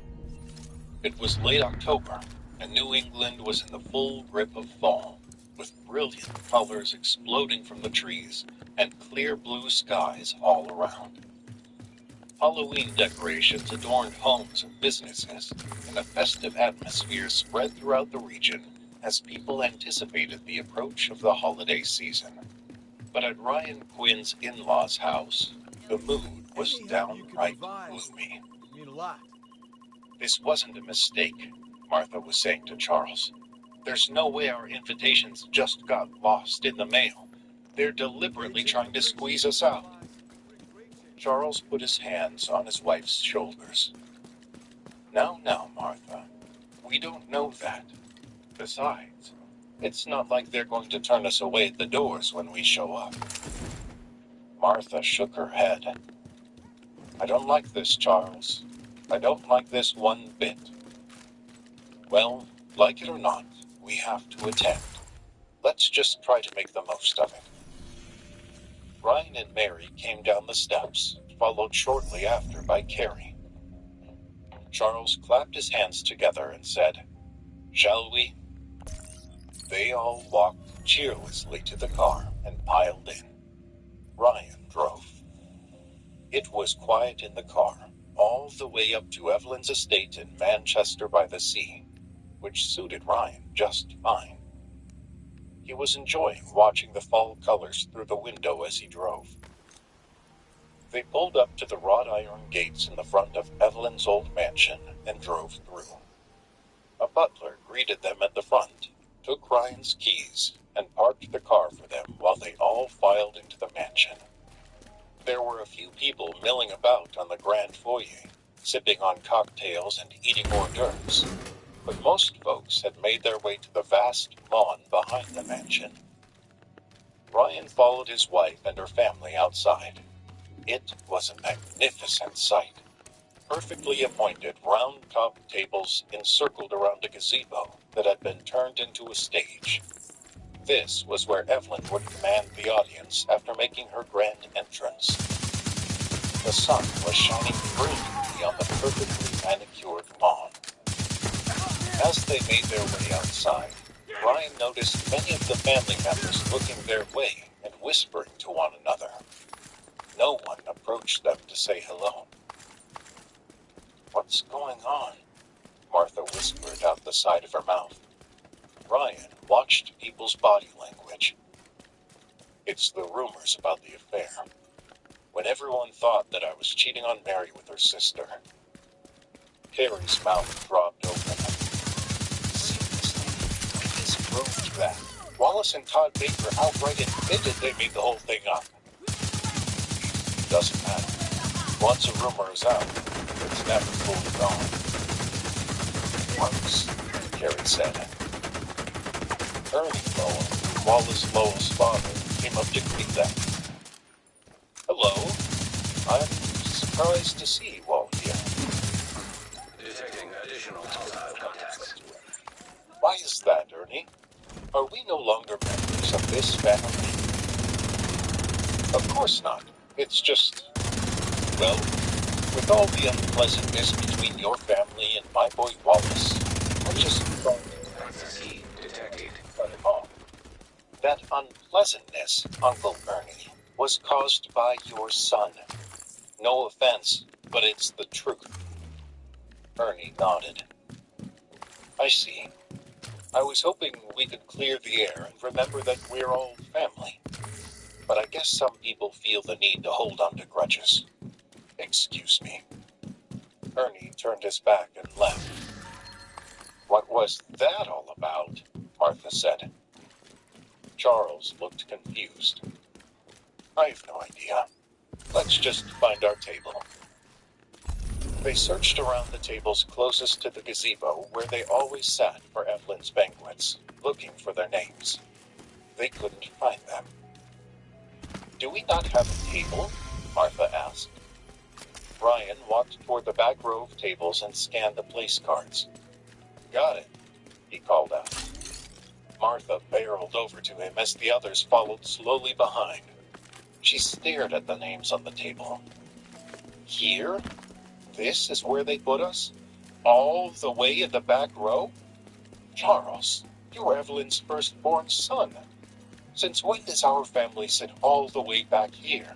It was late October, and New England was in the full grip of fall, with brilliant colors exploding from the trees and clear blue skies all around. Halloween decorations adorned homes and businesses, and a festive atmosphere spread throughout the region as people anticipated the approach of the holiday season. But at Ryan Quinn's in-laws' house, the mood was downright gloomy. You mean a lot. "This wasn't a mistake," Martha was saying to Charles. "There's no way our invitations just got lost in the mail. They're deliberately trying to squeeze us out." Charles put his hands on his wife's shoulders. Now, Martha. We don't know that. Besides, it's not like they're going to turn us away at the doors when we show up." Martha shook her head. "I don't like this, Charles. I don't like this one bit." "Well, like it or not, we have to attend. Let's just try to make the most of it." Ryan and Mary came down the steps, followed shortly after by Carrie. Charles clapped his hands together and said, "Shall we?" They all walked cheerlessly to the car and piled in. Ryan drove. It was quiet in the car, all the way up to Evelyn's estate in Manchester by the Sea, which suited Ryan just fine. He was enjoying watching the fall colors through the window as he drove. They pulled up to the wrought iron gates in the front of Evelyn's old mansion and drove through. A butler greeted them at the front, took Ryan's keys, and parked the car for them while they all filed into the mansion. There were a few people milling about on the grand foyer, sipping on cocktails and eating hors d'oeuvres, but most folks had made their way to the vast lawn behind the mansion. Ryan followed his wife and her family outside. It was a magnificent sight. Perfectly appointed round-top tables encircled around a gazebo that had been turned into a stage. This was where Evelyn would command the audience after making her grand entrance. The sun was shining brilliantly on the perfectly manicured lawn. As they made their way outside, Ryan noticed many of the family members looking their way and whispering to one another. No one approached them to say hello. "What's going on?" Martha whispered out the side of her mouth. Ryan watched people's body language. "It's the rumors about the affair. When everyone thought that I was cheating on Mary with her sister." Carrie's mouth dropped open. "Seriously, witness proved that. Wallace and Todd Baker outright admitted they made the whole thing up." "Doesn't matter. Once a rumor is out, it's never fully gone." "Once," Carrie said. Ernie Lowell, Wallace Lowell's father, came up to greet them. "Hello. I'm surprised to see you all here." Detecting additional hostile contacts. Why is that, Ernie? Are we no longer members of this family? Of course not. It's just, well, with all the unpleasantness between your family and my boy Wallace, I just thought Key detected. cut him off. That unpleasantness, Uncle Ernie, was caused by your son. No offense, but it's the truth. Ernie nodded. I see. I was hoping we could clear the air and remember that we're all family. But I guess some people feel the need to hold on to grudges. Excuse me. Ernie turned his back and left. What was that all about? Martha said. Charles looked confused. I have no idea. Let's just find our table. They searched around the tables closest to the gazebo where they always sat for Evelyn's banquets, looking for their names. They couldn't find them. Do we not have a table? Martha asked. Ryan walked toward the back row of tables and scanned the place cards. Got it, he called out. Martha barreled over to him as the others followed slowly behind. She stared at the names on the table. Here? This is where they put us? All the way in the back row? Charles, you're Evelyn's firstborn son. Since when does our family sit all the way back here?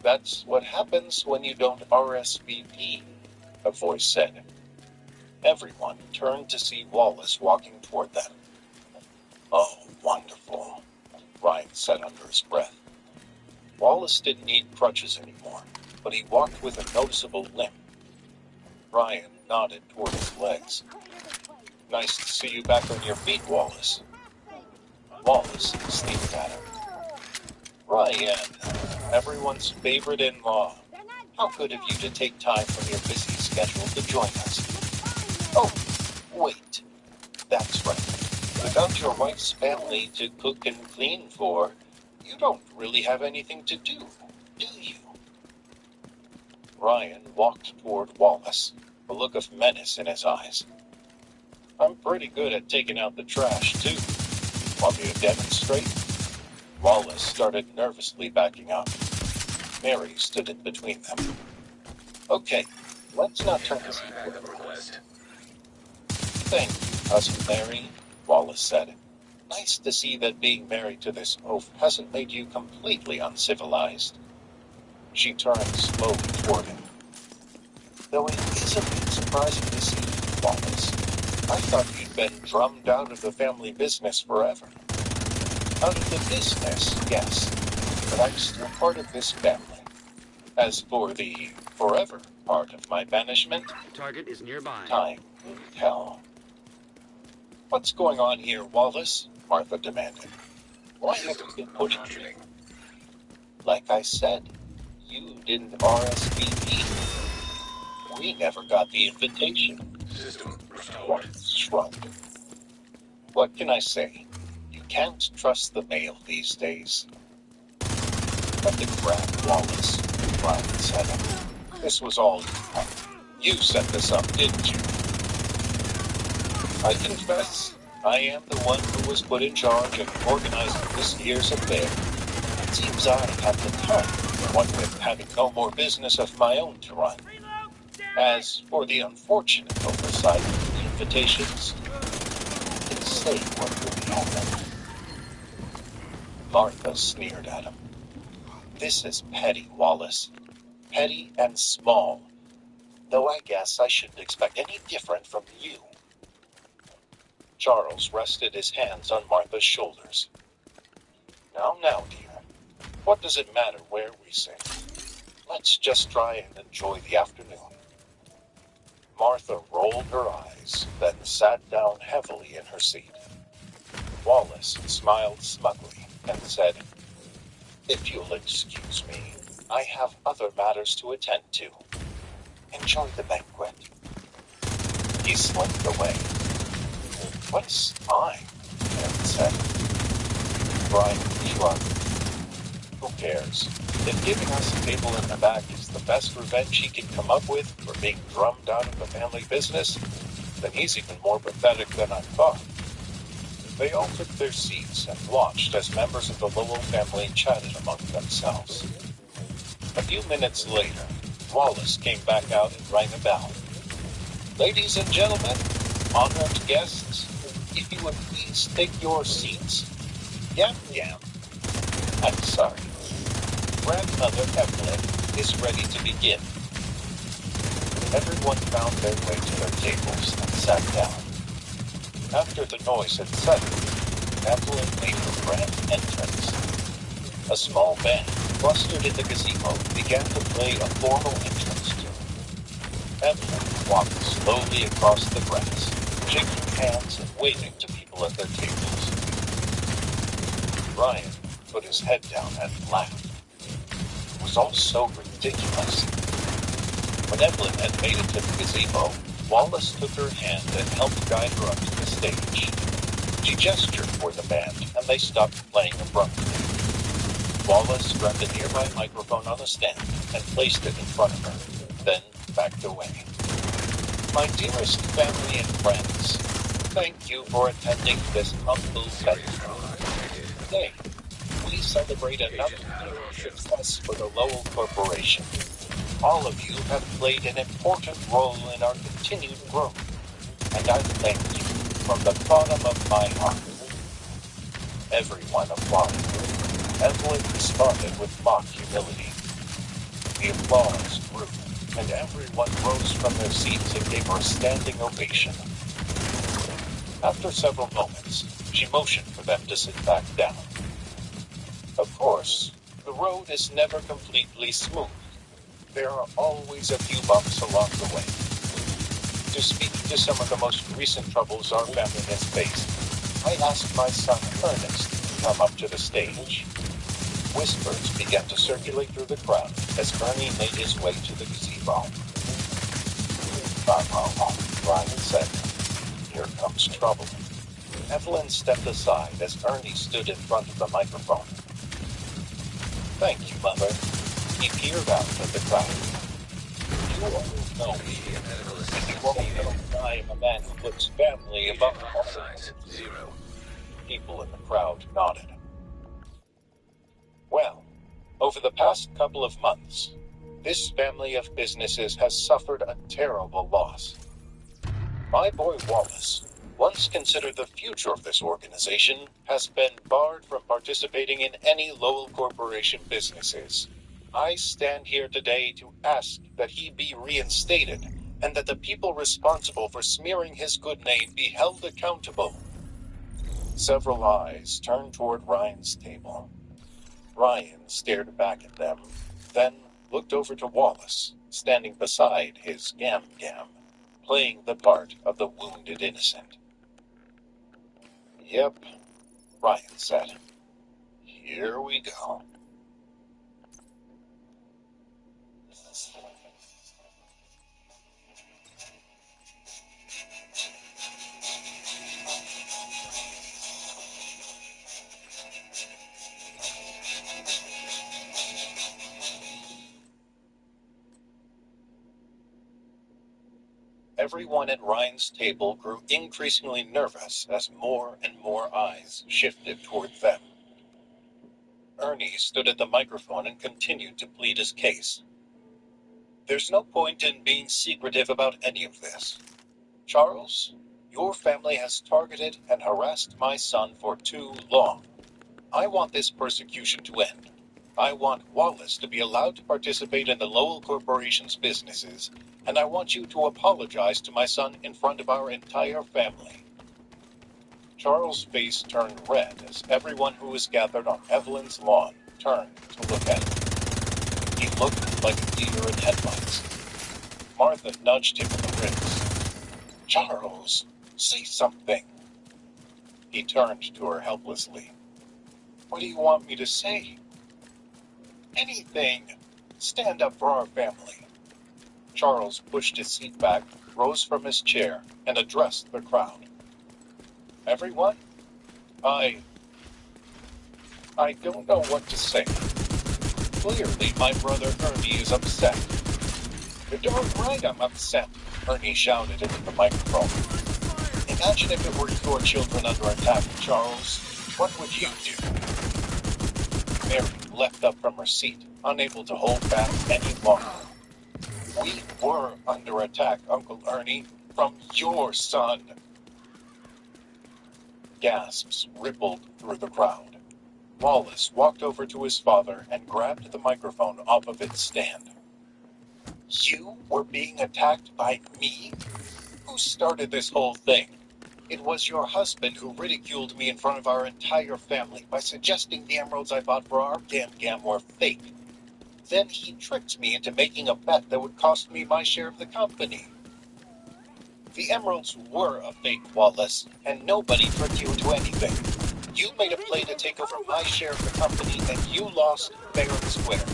That's what happens when you don't RSVP, a voice said. Everyone turned to see Wallace walking toward them. Oh, wonderful, Ryan said under his breath. Wallace didn't need crutches anymore, but he walked with a noticeable limp. Ryan nodded toward his legs. Nice to see you back on your feet, Wallace. Wallace sneered at him. Ryan, everyone's favorite in-law. How good of you to take time from your busy schedule to join us. Oh, wait. That's right. Without your wife's family to cook and clean for, you don't really have anything to do you? Ryan walked toward Wallace, a look of menace in his eyes. I'm pretty good at taking out the trash, too. Want me to demonstrate? Wallace started nervously backing up. Mary stood in between them. Okay, let's not turn this into a Request. Thank you, Cousin Mary, Wallace said. Nice to see that being married to this oaf hasn't made you completely uncivilized. She turned slowly toward him. Though it is a bit surprising to see you, Wallace. I thought you'd been drummed out of the family business forever. Out of the business, yes, but I'm still part of this family. As for the forever part of my banishment, Target is nearby. time will tell. What's going on here, Wallace? Martha demanded. Why have you been put in jail? Like I said, you didn't RSVP. We never got the invitation. System restored. Wallace shrugged. What can I say? You can't trust the mail these days. Cut the crap, Wallace, Ryan said. This was all you. You set this up, didn't you? I confess, I am the one who was put in charge of organizing this year's affair. It seems I have the time, what with having no more business of my own to run. As for the unfortunate oversight of the invitations, you can say what really happened. Martha sneered at him. This is petty, Wallace. Petty and small. Though I guess I shouldn't expect any different from you. Charles rested his hands on Martha's shoulders. Now, dear. What does it matter where we sit? Let's just try and enjoy the afternoon. Martha rolled her eyes, then sat down heavily in her seat. Wallace smiled smugly and said, If you'll excuse me, I have other matters to attend to. Enjoy the banquet. He slipped away. What's mine? Mary said. Brian shrugged. Who cares? If giving us a table in the back is the best revenge he can come up with for being drummed out of the family business, Then he's even more pathetic than I thought. They all took their seats and watched as members of the Lowell family chatted among themselves. A few minutes later, Wallace came back out and rang a bell. "Ladies and gentlemen, honored guests, if you would please take your seats. Yam Yam. I'm sorry. Grandmother Evelyn is ready to begin." Everyone found their way to their tables and sat down. After the noise had settled, Evelyn made her grand entrance. A small band clustered in the gazebo began to play a formal entrance tune. Evelyn walked slowly across the grass, shaking hands and waving to people at their tables. Ryan put his head down and laughed. It was all so ridiculous. When Evelyn had made it to the gazebo, Wallace took her hand and helped guide her up to the stage. She gestured for the band, and they stopped playing abruptly. Wallace grabbed a nearby microphone on a stand and placed it in front of her, then backed away. "My dearest family and friends, thank you for attending this humble festival. Today, we celebrate another success for the Lowell Corporation. All of you have played an important role in our continued growth, and I thank you from the bottom of my heart." Everyone applauded. Evelyn responded with mock humility. The applause grew, and everyone rose from their seats and gave her a standing ovation. After several moments, she motioned for them to sit back down. Of course, the road is never completely smooth. There are always a few bumps along the way. To speak to some of the most recent troubles our family has faced, I asked my son Ernest to come up to the stage. Whispers began to circulate through the crowd as Ernie made his way to the gazebo. Ryan said, "Here comes trouble." Evelyn stepped aside as Ernie stood in front of the microphone. "Thank you, Mother." He peered out at the crowd. "You all know me, and you all know I am a man who puts family above all." Size 0. People in the crowd nodded. Well, over the past couple of months, this family of businesses has suffered a terrible loss. My boy Wallace, once considered the future of this organization, has been barred from participating in any Lowell Corporation businesses. I stand here today to ask that he be reinstated, and that the people responsible for smearing his good name be held accountable. Several eyes turned toward Ryan's table. Ryan stared back at them, then looked over to Wallace, standing beside his Gam Gam, playing the part of the wounded innocent. "Yep," Ryan said. "Here we go." Everyone at Ryan's table grew increasingly nervous as more and more eyes shifted toward them. Ernie stood at the microphone and continued to plead his case. "There's no point in being secretive about any of this. Charles, your family has targeted and harassed my son for too long. I want this persecution to end. I want Wallace to be allowed to participate in the Lowell Corporation's businesses, and I want you to apologize to my son in front of our entire family." Charles' face turned red as everyone who was gathered on Evelyn's lawn turned to look at him. He looked like a deer in headlights. Martha nudged him in the ribs. "Charles, say something." He turned to her helplessly. "What do you want me to say?" "Anything. Stand up for our family." Charles pushed his seat back, rose from his chair, and addressed the crowd. "Everyone, I don't know what to say. Clearly, my brother Ernie is upset. You're darn right I'm upset. Ernie shouted into the microphone. Imagine if it were your children under attack, Charles. What would you do? Mary leapt up from her seat, unable to hold back any longer. We were under attack, Uncle Ernie, from your son. Gasps rippled through the crowd. Wallace walked over to his father and grabbed the microphone off of its stand. You were being attacked by me? Who started this whole thing? It was your husband who ridiculed me in front of our entire family by suggesting the emeralds I bought for our gam were fake. Then he tricked me into making a bet that would cost me my share of the company. The emeralds were a fake, Wallace, and nobody tricked you into anything. You made a play to take over my share of the company, and you lost fair and square.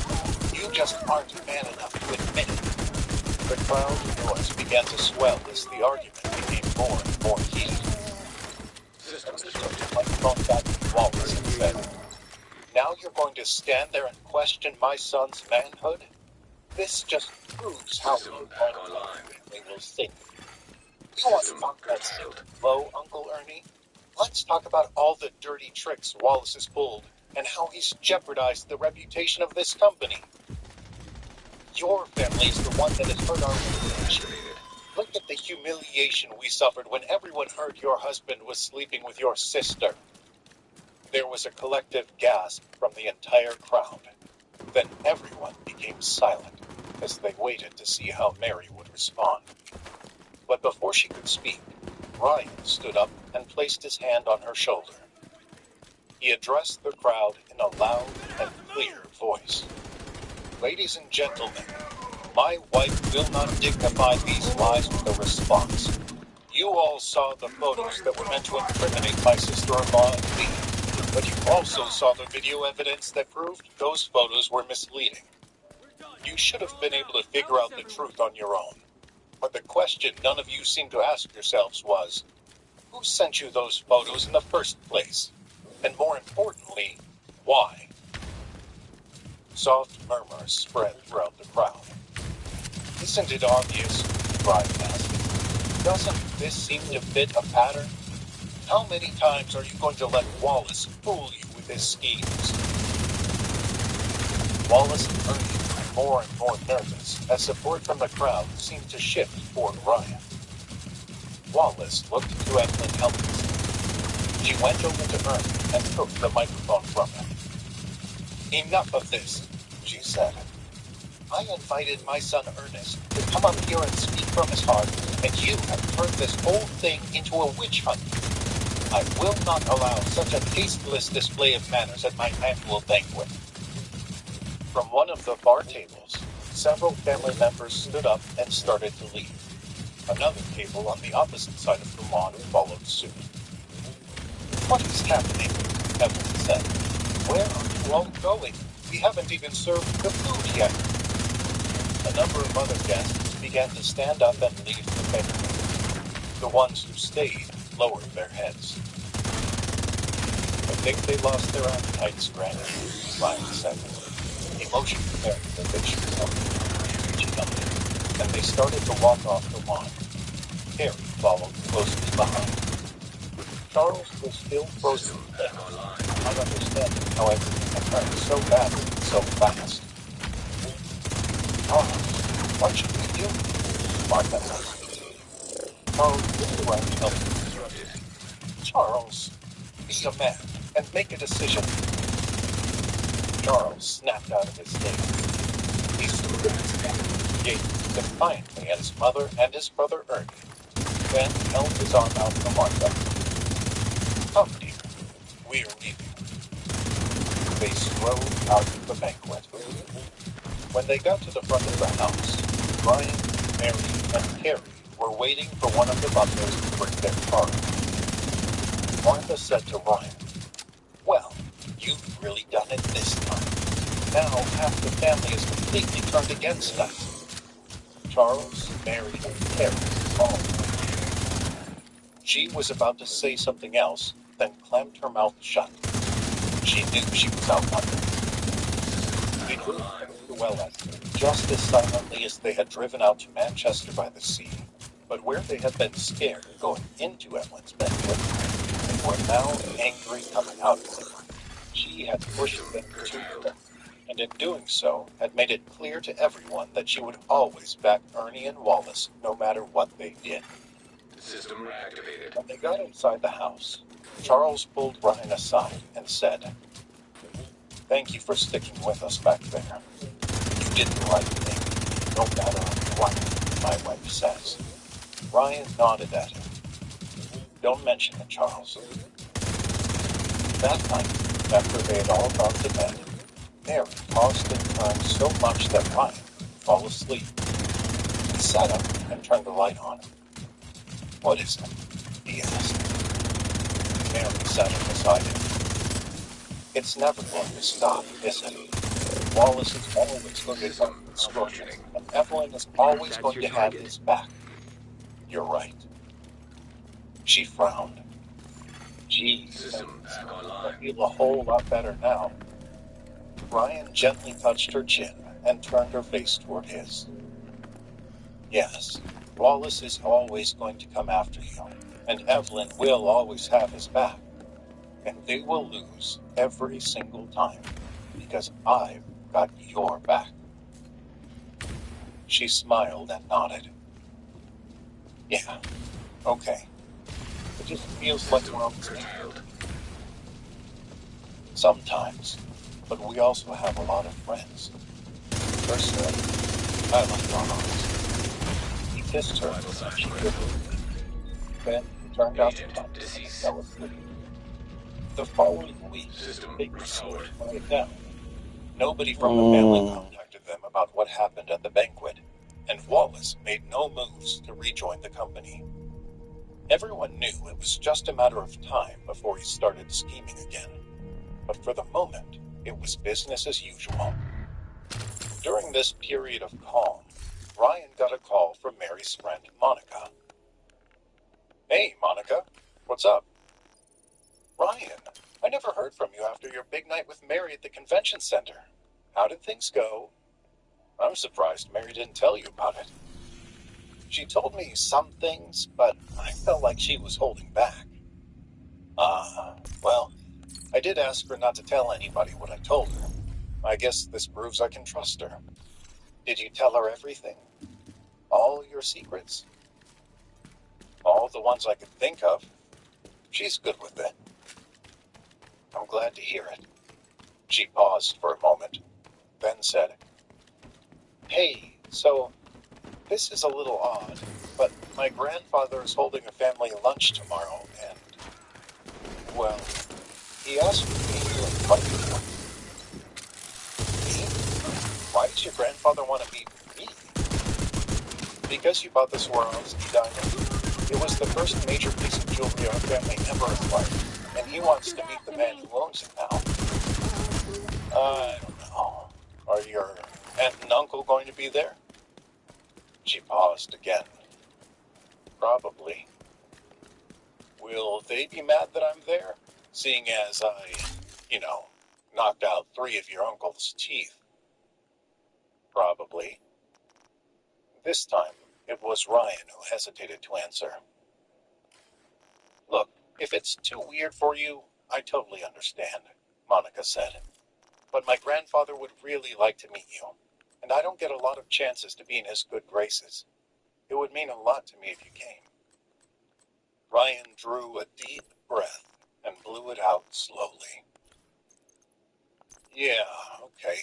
You just aren't man enough to admit it. The crowd noise began to swell as the argument became more and more heated. Systems disrupted. Microphone back to Wallace and said, "Now you're going to stand there and question my son's manhood? This just proves how you will think. You want to talk that low, Uncle Ernie? Let's talk about all the dirty tricks Wallace has pulled and how he's jeopardized the reputation of this company. Your family is the one that has hurt our reputation. Look at the humiliation we suffered when everyone heard your husband was sleeping with your sister." There was a collective gasp from the entire crowd. Then everyone became silent as they waited to see how Mary would respond. But before she could speak, Ryan stood up and placed his hand on her shoulder. He addressed the crowd in a loud and clear voice. "Ladies and gentlemen, my wife will not dignify these lies with a response. You all saw the photos that were meant to incriminate my sister-in-law and me, but you also saw the video evidence that proved those photos were misleading. You should have been able to figure out the truth on your own. But the question none of you seemed to ask yourselves was, who sent you those photos in the first place? And more importantly, why?" Soft murmurs spread throughout the crowd. "Isn't it obvious?" Ryan asked. "Doesn't this seem to fit a pattern? How many times are you going to let Wallace fool you with his schemes?" Wallace and Ernie grew more and more nervous as support from the crowd seemed to shift toward Ryan. Wallace looked to Evelyn helplessly. She went over to Ernie and took the microphone from him. "Enough of this," she said. "I invited my son Ernest to come up here and speak from his heart, and you have turned this whole thing into a witch hunt. I will not allow such a tasteless display of manners at my annual banquet." From one of the bar tables, several family members stood up and started to leave. Another table on the opposite side of the lawn followed suit. "What is happening?" Evelyn said. "Where are you all going? We haven't even served the food yet." A number of other guests began to stand up and leave the banquet. The ones who stayed lowered their heads. "I think they lost their appetites, Granny," Ryan said. He motioned to Mary that they should come. She nodded, and they started to walk off the lawn. Harry followed closely behind. Charles was still frozen to death, not understanding how everything had turned so badly so fast. "Charles, what should we do?" Martha asked. Charles looked around to help him. "Charles, be a man and make a decision." Charles snapped out of his daze. He stood at his head, gazed defiantly at his mother and his brother Ernie, then held his arm out to Martha. "Come, dear, we're leaving." They strode out of the banquet. When they got to the front of the house, Ryan, Mary, and Carrie were waiting for one of the butlers to bring their car. Martha said to Ryan, "Well, you've really done it this time. Now half the family is completely turned against us." Charles, Mary, and Carrie all agreed. She was about to say something else, then clamped her mouth shut. She knew she was outnumbered. They drove to Welleston just as silently as they had driven out to Manchester by the Sea. But where they had been scared going into Evelyn's bedroom, they were now angry coming out of it. She had pushed them to her, and in doing so had made it clear to everyone that she would always back Ernie and Wallace no matter what they did. System activated. When they got inside the house, Charles pulled Ryan aside and said, "Thank you for sticking with us back there. You did the right thing, no matter what my wife says." Ryan nodded at him. "Don't mention it, Charles." That night, after they had all gone to bed, Mary tossed and turned so much that Ryan would fall asleep. He sat up and turned the light on. "What is it?" he asked. Mary sat up beside him. "It's never going to stop, is it? Wallace is always going to come with scorching, and Evelyn is always going to have his back." "You're right." She frowned. "Geez, System back I online. feel a whole lot better now." Ryan gently touched her chin and turned her face toward his. "Yes, Wallace is always going to come after you, and Evelyn will always have his back. And they will lose every single time, because I've got your back." She smiled and nodded. "Yeah, okay. It just feels like we're on the Curtailed. sometimes, but we also have a lot of friends. Personally, I like our arms." He kissed her. Vital signs She critical. giggled. Then he turned out the Agent light and deceased. fell asleep. The following week, System things restored. quiet down. Nobody from the family contacted them about what happened at the banquet, and Wallace made no moves to rejoin the company. Everyone knew it was just a matter of time before he started scheming again, but for the moment, it was business as usual. During this period of calm, Ryan got a call from Mary's friend Monica. "Hey, Monica, what's up?" "Ryan, I never heard from you after your big night with Mary at the convention center. How did things go?" "I'm surprised Mary didn't tell you about it." "She told me some things, but I felt like she was holding back." Well, I did ask her not to tell anybody what I told her. I guess this proves I can trust her." "Did you tell her everything? All your secrets?" "All the ones I could think of. She's good with it." "I'm glad to hear it." She paused for a moment, then said, "Hey, so this is a little odd, but my grandfather is holding a family lunch tomorrow, and, well, he asked me to invite you." "Me? Why does your grandfather want to meet me?" "Because you bought the Swarovski diamond. It was the first major piece of jewelry our family ever acquired, and he wants to meet the man who owns it now." "I don't know. Are your aunt and uncle going to be there?" She paused again. "Probably." "Will they be mad that I'm there, seeing as I, knocked out 3 of your uncle's teeth?" "Probably." This time, it was Ryan who hesitated to answer. "Look, if it's too weird for you, I totally understand," Monica said. "But my grandfather would really like to meet you, and I don't get a lot of chances to be in his good graces. It would mean a lot to me if you came." Ryan drew a deep breath and blew it out slowly. "Yeah, okay.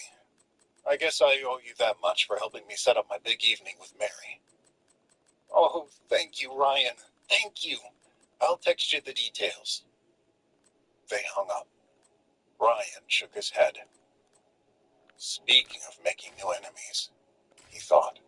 I guess I owe you that much for helping me set up my big evening with Mary." "Oh, thank you, Ryan. Thank you. I'll text you the details." They hung up. Ryan shook his head. Speaking of making new enemies, he thought.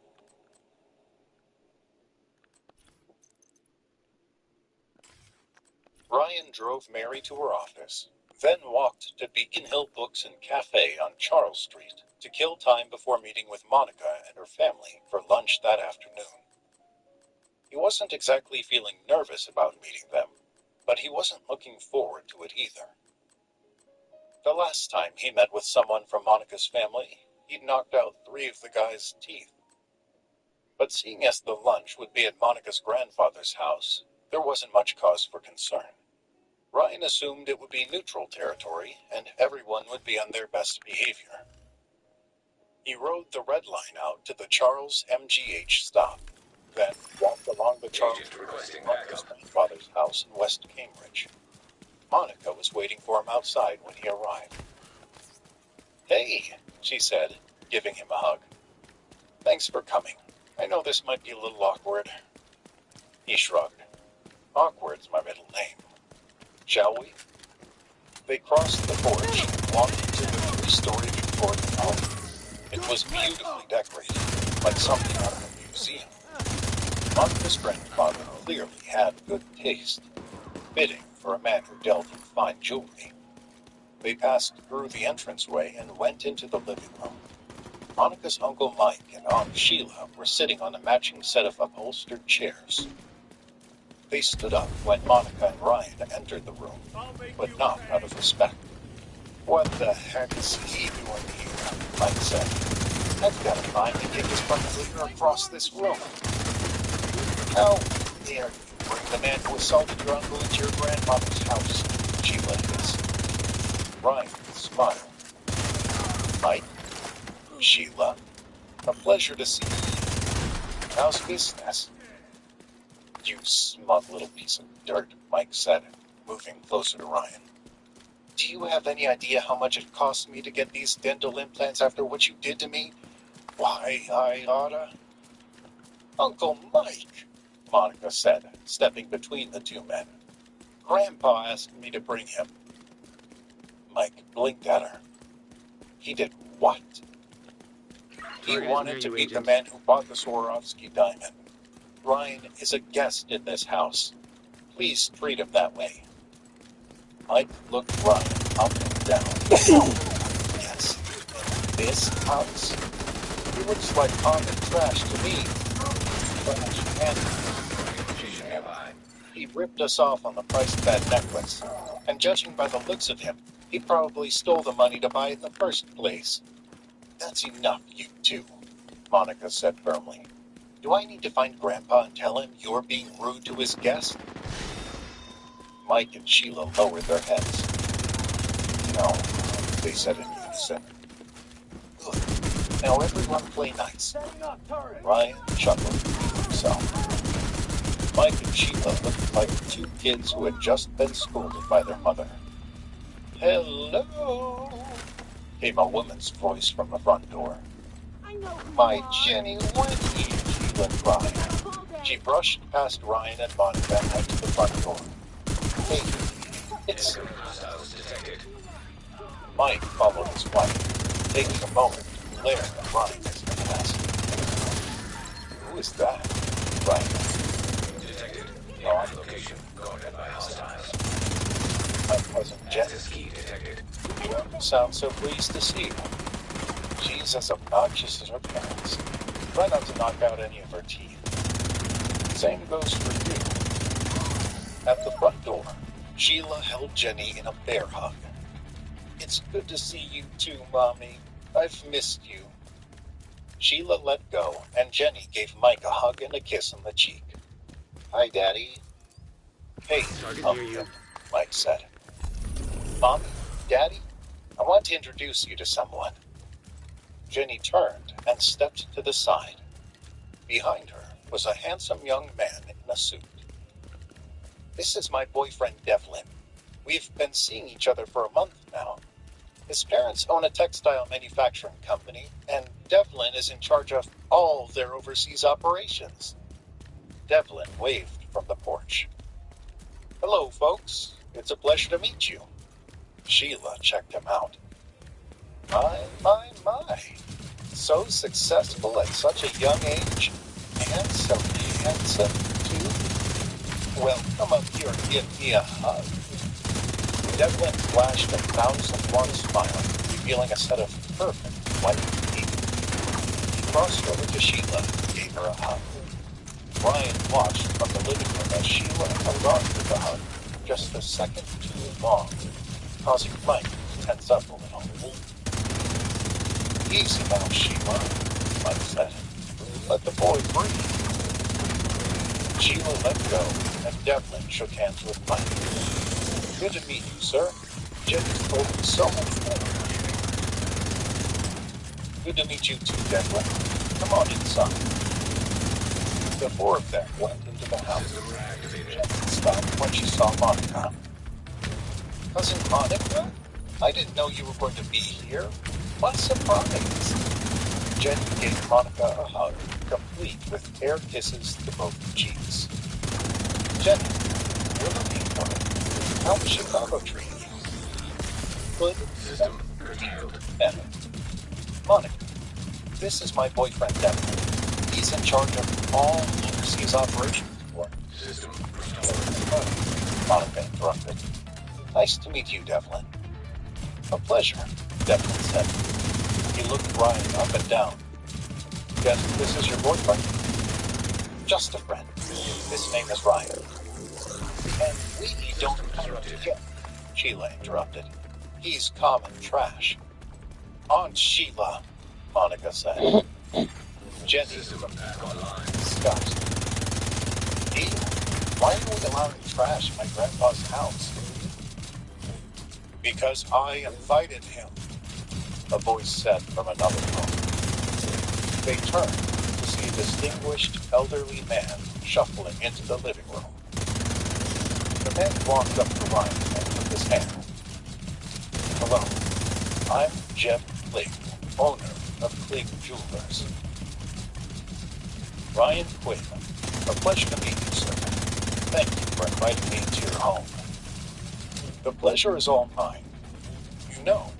Ryan drove Mary to her office, then walked to Beacon Hill Books and Cafe on Charles Street to kill time before meeting with Monica and her family for lunch that afternoon. He wasn't exactly feeling nervous about meeting them, but he wasn't looking forward to it either. The last time he met with someone from Monica's family, he'd knocked out 3 of the guy's teeth. But seeing as the lunch would be at Monica's grandfather's house, there wasn't much cause for concern. Ryan assumed it would be neutral territory, and everyone would be on their best behavior. He rode the red line out to the Charles MGH stop, then walked along the Charles Agent requesting to Monica's backup. grandfather's house in West Cambridge. Monica was waiting for him outside when he arrived. "Hey," she said, giving him a hug. "Thanks for coming. I know this might be a little awkward." He shrugged. "Awkward's my middle name. Shall we?" They crossed the porch and walked into the 3-story Victorian home. It was beautifully decorated, like something out of a museum. Monica's grandfather clearly had good taste, fitting for a man who dealt in fine jewelry. They passed through the entranceway and went into the living room. Monica's Uncle Mike and Aunt Sheila were sitting on a matching set of upholstered chairs. They stood up when Monica and Ryan entered the room, but not out of respect. "What the heck is he doing here?" Mike said. "I've got a mind to kick his butt clear across this room." "How dare you bring the man who assaulted your uncle into your grandmother's house?" Sheila hissed. Ryan smiled. "Mike, Sheila, a pleasure to see you. How's business?" "You smug little piece of dirt," Mike said, moving closer to Ryan. "Do you have any idea how much it cost me to get these dental implants after what you did to me? Why, I oughta—" "Uncle Mike," Monica said, stepping between the two men. "Grandpa asked me to bring him." Mike blinked at her. "He did what?" "He wanted to meet the man who bought the Swarovski diamond. Ryan is a guest in this house. Please treat him that way." Mike looked Ryan up and down. "Yes, in this house? He looks like common trash to me." "Trash and he ripped us off on the price of that necklace, and judging by the looks of him, he probably stole the money to buy it in the first place." "That's enough, you two," Monica said firmly. "Do I need to find Grandpa and tell him you're being rude to his guest?" Mike and Sheila lowered their heads. "No," they said in unison. "Good. Now everyone play nice." Ryan chuckled to himself. Mike and Sheila looked like two kids who had just been scolded by their mother. "Hello," came a woman's voice from the front door. "My Jenny Winnie," Sheila cried. She brushed past Ryan and Monica and went to the front door. "Hey, it's..." Hostiles detected. Mike followed his wife, taking a moment to glare at Ryan as he asked, "Who is that?" Ryan asked. Detected. On location. Guarded by hostiles. "My cousin Jen. Access key detected. Sounds so pleased to see you. She's as obnoxious as her parents. Try not to knock out any of her teeth. Same goes for you." At the front door, Sheila held Jenny in a bear hug. "It's good to see you too, Mommy. I've missed you." Sheila let go, and Jenny gave Mike a hug and a kiss on the cheek. "Hi, Daddy." "Hey, Pumpkin," Mike said. "Mommy, Daddy, I want to introduce you to someone." Jenny turned and stepped to the side. Behind her was a handsome young man in a suit. "This is my boyfriend, Devlin. We've been seeing each other for a month now. His parents own a textile manufacturing company, and Devlin is in charge of all their overseas operations." Devlin waved from the porch. "Hello, folks. It's a pleasure to meet you." Sheila checked him out. My. So successful at such a young age, and so handsome, too. Well, come up here and give me a hug." Devlin flashed a 1,000-watt smile, revealing a set of perfect white teeth. He crossed over to Sheila and gave her a hug. Ryan watched from the living room as Sheila held on to the hug just a second too long, causing Mike to tense up a little. "Easy now, Sheila," Mike said. Let the boy breathe. Sheila let go, and Devlin shook hands with Mike. Good to meet you, sir. Jenny's told me so much more. Good to meet you too, Devlin. Come on inside. The four of them went into the house. Jenny stopped when she saw Monica. Cousin Monica? I didn't know you were going to be here. What surprise! Jenny gave Monica a hug, complete with air kisses to both cheeks. Jenny, you're looking for it. How was Chicago treating you? Good. System curtailed. Better. Monica, this is my boyfriend Devlin. He's in charge of all overseas operations for System restored. Monica interrupted. Nice to meet you, Devlin. A pleasure, Devlin said. He looked Ryan up and down. Guess this is your boyfriend? Just a friend. His name is Ryan. And we don't have to get. Sheila interrupted. He's common trash. Aunt Sheila, Monica said. Jenny System back online. disgust. He? Why are we allowing trash in my grandpa's house? Because I invited him, a voice said from another room. They turned to see a distinguished elderly man shuffling into the living room. The man walked up to Ryan and took his hand. Hello, I'm Jeb Clegg, owner of Clegg Jewelers. Ryan Quinn, a pleasure to meet you, sir. Thank you for inviting me into your home. The pleasure is all mine. You know,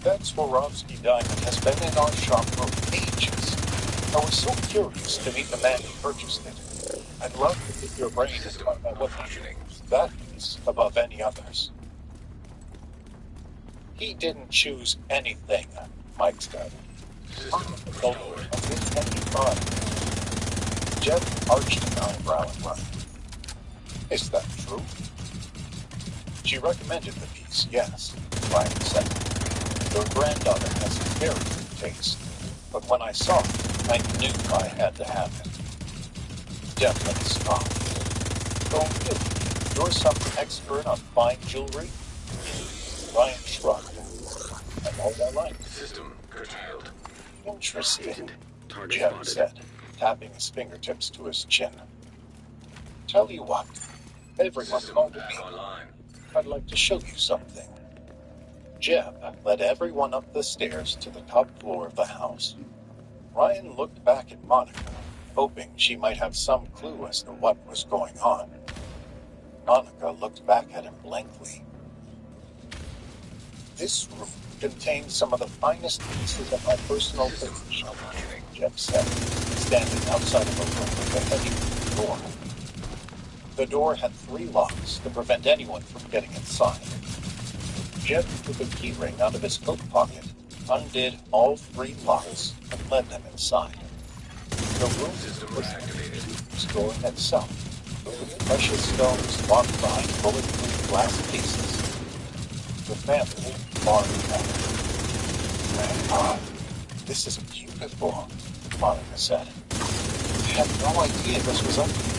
that Swarovski diamond has been in our shop for ages. I was so curious to meet the man who purchased it. I'd love to pick your brain about what that is above any others. He didn't choose anything, Mike said. Jeff arched an eyebrow at Ryan. Is that true? She recommended the piece, yes, Ryan said. Your granddaughter has very good taste, but when I saw it, I knew I had to have it. Devlin scoffed. Oh, really? You're some expert on fine jewelry? Ryan shrugged. I know what I like. System curtailed. Interesting, Target Jeff spotted. said, tapping his fingertips to his chin. Tell you what, everyone's System going to back be. online. I'd like to show you something. Jeb led everyone up the stairs to the top floor of the house. Ryan looked back at Monica, hoping she might have some clue as to what was going on. Monica looked back at him blankly. This room contains some of the finest pieces of my personal collection, Jeb said, standing outside of a room with a heavy door. The door had 3 locks to prevent anyone from getting inside. Jeb took a key ring out of his coat pocket, undid all 3 locks, and led them inside. The room was the store itself, with precious stones locked behind bulletproof glass cases. The family marveled at it. Grandpa, this is beautiful, Monica said. I had no idea this was up here.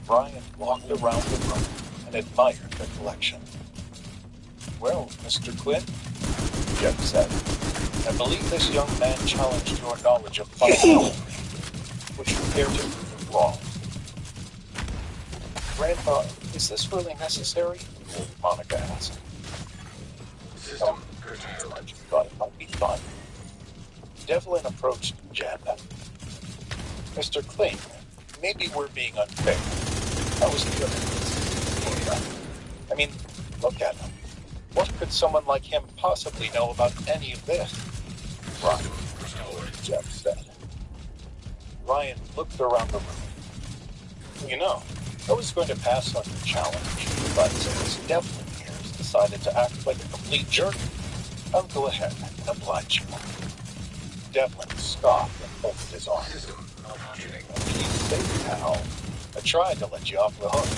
Brian walked around the room and admired the collection. Well, Mr. Quinn, Jeff said, I believe this young man challenged your knowledge of fine jewelry, which appeared to be wrong. Grandpa, is this really necessary? Monica asked. System curtailed. I just thought it might be fun. Devlin approached Jeb. Mr. Kling, maybe we're being unfair. How was the other? I mean, look at him. What could someone like him possibly know about any of this? Ryan, Jeff said. Ryan looked around the room. You know, I was going to pass on your challenge, but since Devlin here has decided to act like a complete jerk, I'll go ahead and oblige you. Devlin scoffed and folded his arms. System malfunctioning. Keep safe now. I tried to let you off the hook.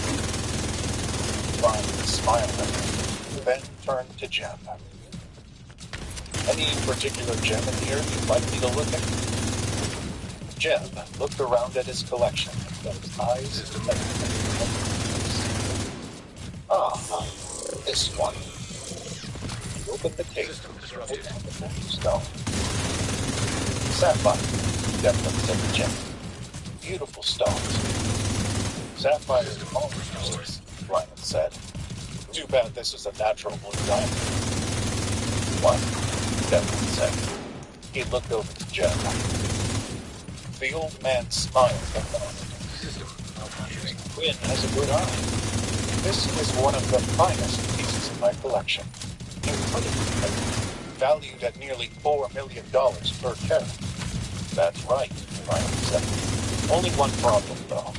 Ryan smiled at him, then turned to Jeb. Any particular gem in here you'd like me to look at? Jeb looked around at his collection and his eyes Ah, this one. He opened the case System and disrupted. pulled out the blue stone. Sapphire, Jeb looked at the gem. Beautiful stones. Sapphire is all yours, Ryan said. Too bad this is a natural blue diamond. What? Devlin said. He looked over to Jeb. The old man smiled and nodded. System malfunctioning. Quinn has a good eye. This is one of the finest pieces in my collection. Incredibly valued at nearly $4 million per carat. That's right, Ryan said. Only one problem, though.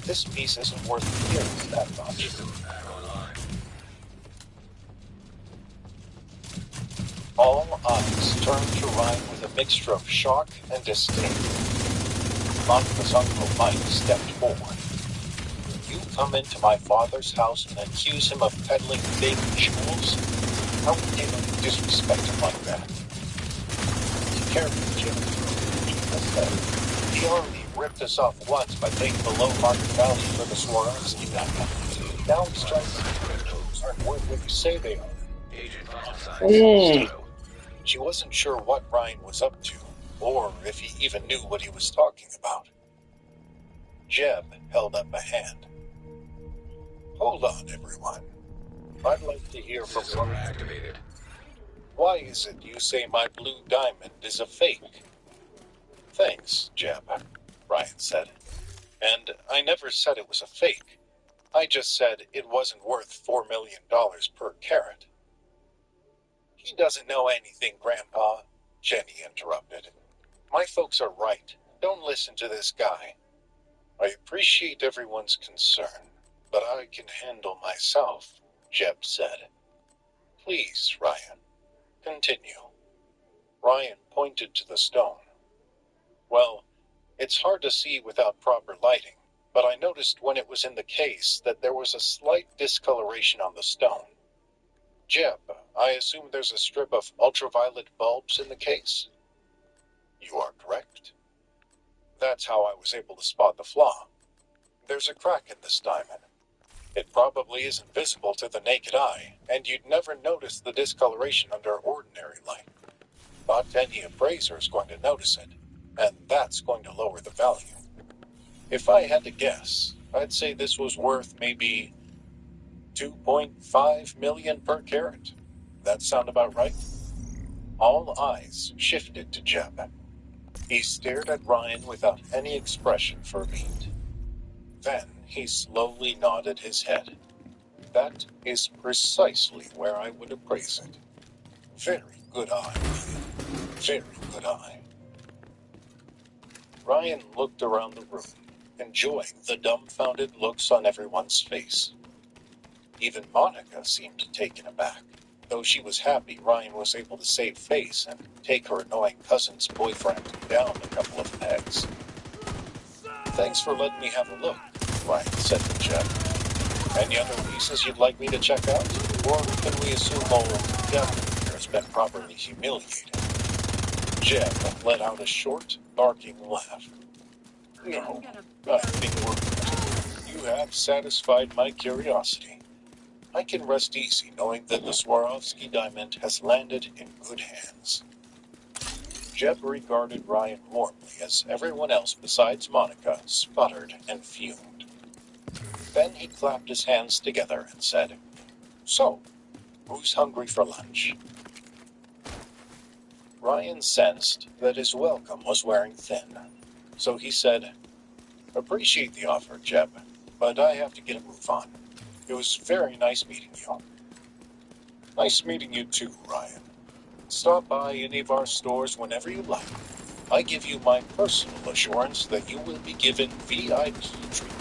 This piece isn't worth nearly that much. System back online. All eyes turned to Ryan with a mixture of shock and disdain. Monica's uncle Mike stepped forward. You come into my father's house and accuse him of peddling big jewels? How can you disrespect him like that? Be careful, Jim, Eva said. He already ripped us off once by paying below market value for the Swarovski diamond. Now he's trying to those aren't worth what you say they are. Agent vital signs. She wasn't sure what Ryan was up to, or if he even knew what he was talking about. Jeb held up a hand. Hold on, everyone. I'd like to hear from System you. activated. Why is it you say my blue diamond is a fake? Thanks, Jeb, Ryan said. And I never said it was a fake. I just said it wasn't worth $4 million per carat. He doesn't know anything, Grandpa, Jenny interrupted. My folks are right. Don't listen to this guy. I appreciate everyone's concern, but I can handle myself, Jeb said. Please, Ryan, continue. Ryan pointed to the stone. Well, it's hard to see without proper lighting, but I noticed when it was in the case that there was a slight discoloration on the stone. Jeb, I assume there's a strip of ultraviolet bulbs in the case? You are correct. That's how I was able to spot the flaw. There's a crack in this diamond. It probably isn't visible to the naked eye, and you'd never notice the discoloration under ordinary light. But any appraiser is going to notice it, and that's going to lower the value. If I had to guess, I'd say this was worth maybe $2.5 million per carat. That sound about right? All eyes shifted to Jeb. He stared at Ryan without any expression for a beat. Then he slowly nodded his head. That is precisely where I would appraise it. Very good eye, very good eye. Ryan looked around the room, enjoying the dumbfounded looks on everyone's face. Even Monica seemed taken aback, though she was happy Ryan was able to save face and take her annoying cousin's boyfriend down a couple of pegs. Thanks for letting me have a look, Ryan said to Jeb. Any other pieces you'd like me to check out? Or can we assume old Devlin here has been properly humiliated? Jeb let out a short, barking laugh. No, I think we're good. You have satisfied my curiosity. I can rest easy knowing that the Swarovski diamond has landed in good hands. Jeb regarded Ryan warmly as everyone else besides Monica sputtered and fumed. Then he clapped his hands together and said, So, who's hungry for lunch? Ryan sensed that his welcome was wearing thin, so he said, Appreciate the offer, Jeb, but I have to get a move on. It was very nice meeting you. Nice meeting you too, Ryan. Stop by any of our stores whenever you like. I give you my personal assurance that you will be given VIP treatment.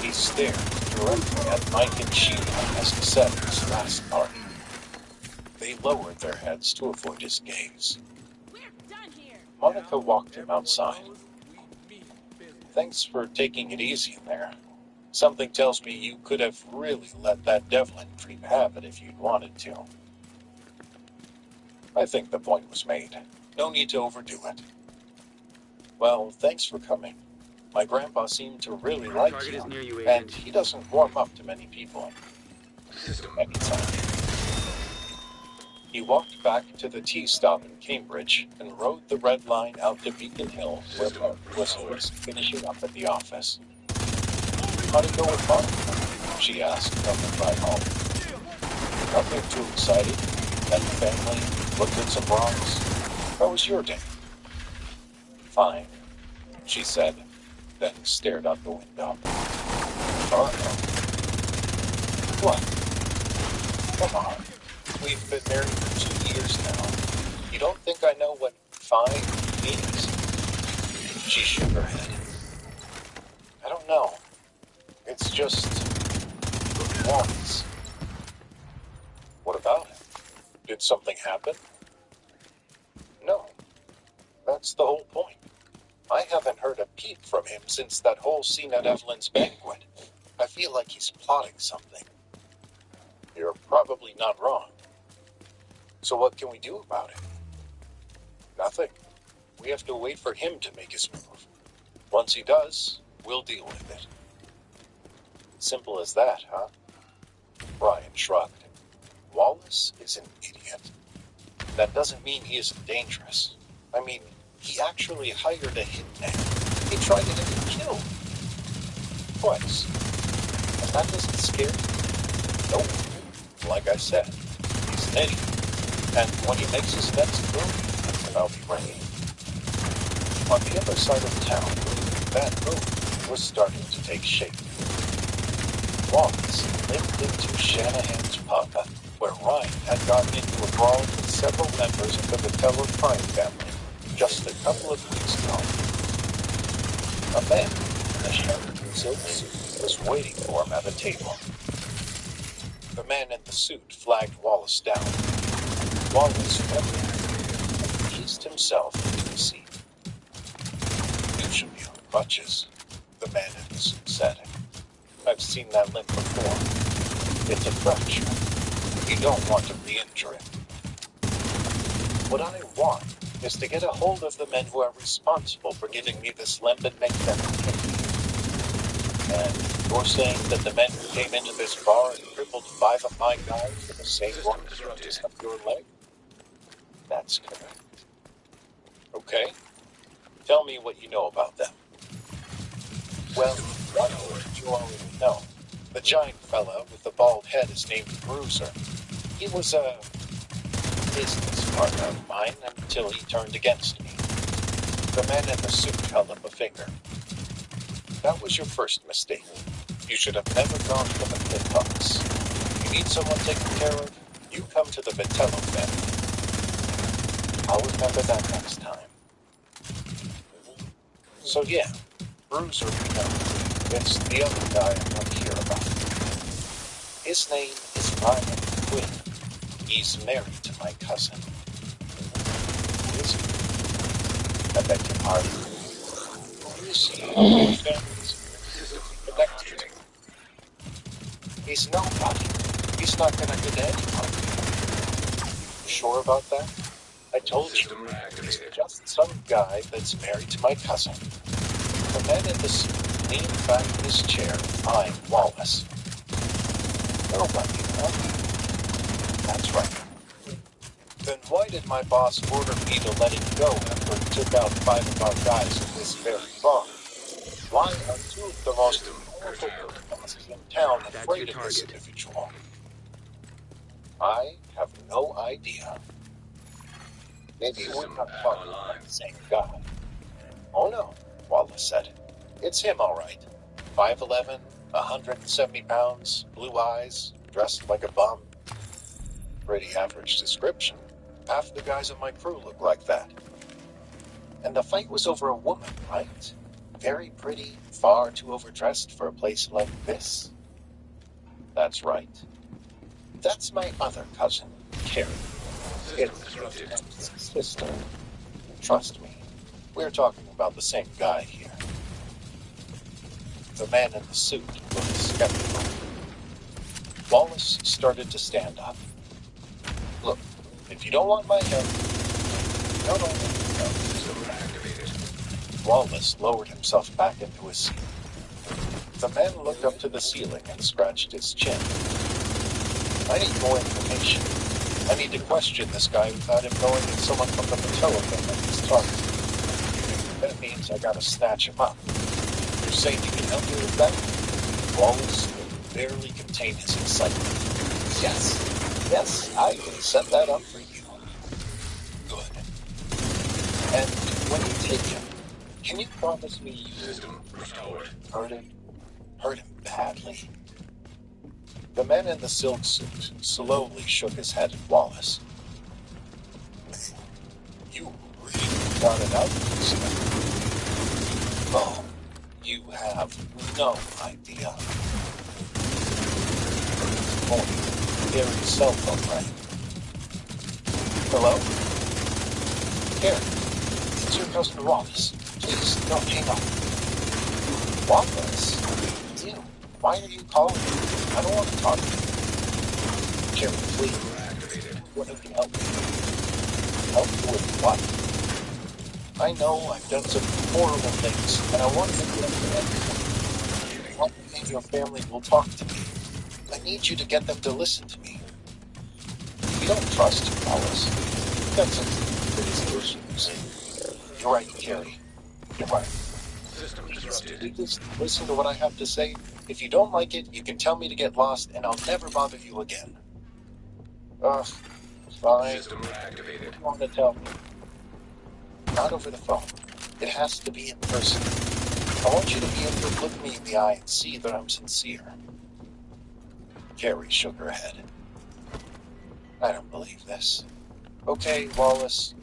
He stared directly at Mike and Sheila as he said his last part. They lowered their heads to avoid his gaze. We're done here. Monica walked him outside. Thanks for taking it easy in there. Something tells me you could have really let that Devlin creep have it if you'd wanted to. I think the point was made. No need to overdo it. Well, thanks for coming. My grandpa seemed to really like Target you, is near you, and Agent. he doesn't warm up to many people. System Anytime. He walked back to the tea stop in Cambridge and rode the red line out to Beacon Hill, where Mark was just finishing up at the office. How'd it go with Mark? She asked on the ride home. Nothing too exciting. Met the family, looked at some rocks. How was your day? Fine, she said, then stared out the window. What? Come on. We've been married for 2 years now. You don't think I know what fine means? She shook her head. I don't know. It's just once. What about it? Did something happen? No. That's the whole point. I haven't heard a peep from him since that whole scene at Evelyn's banquet. I feel like he's plotting something. You're probably not wrong. So what can we do about it? Nothing. We have to wait for him to make his move. Once he does, we'll deal with it. Simple as that, huh? Ryan shrugged. Wallace is an idiot. That doesn't mean he isn't dangerous. I mean, he actually hired a hitman. He tried to get him killed. Twice. And that doesn't scare you? Nope. Like I said, he's an idiot. And when he makes his next move, I'll be ready. On the other side of town, that move was starting to take shape. Wallace limped into Shanahan's pub, where Ryan had gotten into a brawl with several members of the Vitello crime family just a couple of weeks ago. A man in a Sheraton silk suit was waiting for him at a table. The man in the suit flagged Wallace down. Wallace stepped in and eased himself into a seat. You should be on crutches, the man in the suit said. I've seen that limp before. It's a fracture. You don't want to re-injure it. What I want is to get a hold of the men who are responsible for giving me this limp and make them pay. And you're saying that the men who came into this bar and crippled 5 of my guys are the same ones who just up your leg? That's correct. Okay. Tell me what you know about them. Well, one you already know. The giant fella with the bald head is named Bruiser. He was a business partner of mine until he turned against me. The man in the suit held up a finger. That was your first mistake. You should have never gone to the pit box. You need someone taken care of, you come to the Vitello family. I'll remember that next time. So yeah, Bruiser we know. It's the other guy I want to hear about. His name is Ryan Quinn. He's married to my cousin. Is he? I beg your pardon. Who is he? Connected. He's nobody. He's not connected to anyone. You sure about that? I told you, he's just some guy that's married to my cousin. The man in the suit leaned back in his chair, eyeing Wallace. Nobody, huh? That's right. Then why did my boss order me to let him go after he took out 5 of our guys in this very bar? Why are 2 of the most powerful bosses in town afraid of this individual? I have no idea. Maybe we're not talking about the same guy. Oh no, Wallace said. It's him, all right. 5'11", 170 pounds, blue eyes, dressed like a bum. Pretty average description. Half the guys on my crew look like that. And the fight was over a woman, right? Very pretty, far too overdressed for a place like this. That's right. That's my other cousin, Carrie. It's his sister. Trust me, we're talking about the same guy here. The man in the suit looked skeptical. Wallace started to stand up. Look, if you don't want my help... No. Wallace lowered himself back into his seat. The man looked up to the ceiling and scratched his chin. I need more information. I need to question this guy without him knowing that someone from the Patella family is targeted. That means I gotta snatch him up. You're saying you can help me with that? Wallace could barely contain his excitement. Yes, I can set that up for you. Good. And when you take him, can you promise me you System restored. hurt him badly? The man in the silk suit slowly shook his head at Wallace. You really got it out, sir. Oh, you have no idea. Oh, Gary's cell phone rang. Hello? Gary, it's your cousin Wallace. Please don't hang up. Wallace? You? Why are you calling me? I don't want to talk to you. Gary, please. What if you help me? Help you with what? I know I've done some horrible things, and I want to make it up to everyone. Help me and your family will talk to me. I need you to get them to listen to me. You don't trust Wallace. You've got some crazy issues. You're right, Gary. You're right. System disrupted. Please just listen to what I have to say. If you don't like it, you can tell me to get lost, and I'll never bother you again. Ugh, fine. System reactivated. What do you want to tell me? Not over the phone. It has to be in person. I want you to be able to look me in the eye and see that I'm sincere. Carrie shook her head. I don't believe this. Okay, Wallace,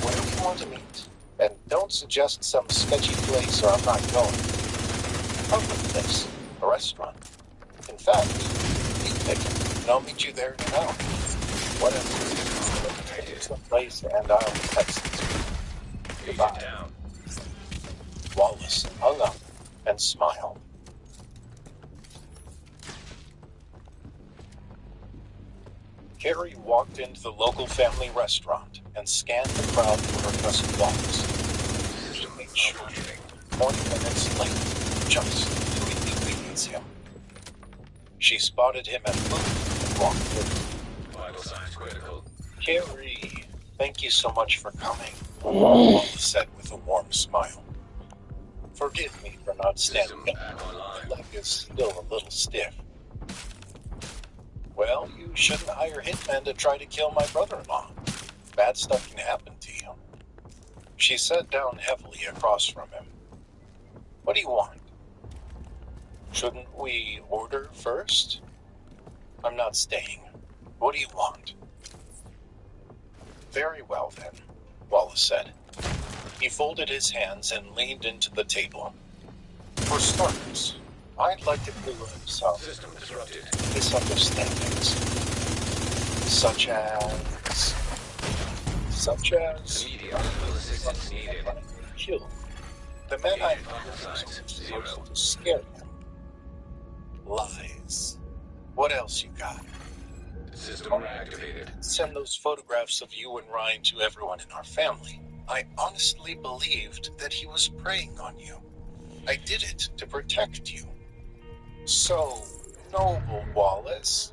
where do you want to meet? And don't suggest some sketchy place or I'm not going. How about this? A restaurant. In fact, you pick it, and I'll meet you there now. Whatever. It's the place, and I'll text it to you. Goodbye. Down. Wallace hung up and smiled. Carrie walked into the local family restaurant and scanned the crowd for her cousin Wallace. She made sure 20 minutes late, just to inconvenience him. She spotted him at food and walked in. Vital signs critical. Carrie, thank you so much for coming, Wallace said with a warm smile. Forgive me for not standing System up. back online. My leg is still a little stiff. Well, you shouldn't hire hitmen to try to kill my brother-in-law. Bad stuff can happen to you. She sat down heavily across from him. What do you want? Shouldn't we order first? I'm not staying. What do you want? Very well, then, Wallace said. He folded his hands and leaned into the table. For starters, I'd like to clear up some System disrupted. misunderstandings. Such as... Immediate medical assistance needed. Killed. The man I Vital signs was 0. supposed to scare him. Lies. What else you got? System reactivated. Send those photographs of you and Ryan to everyone in our family. I honestly believed that he was preying on you. I did it to protect you. So, noble Wallace,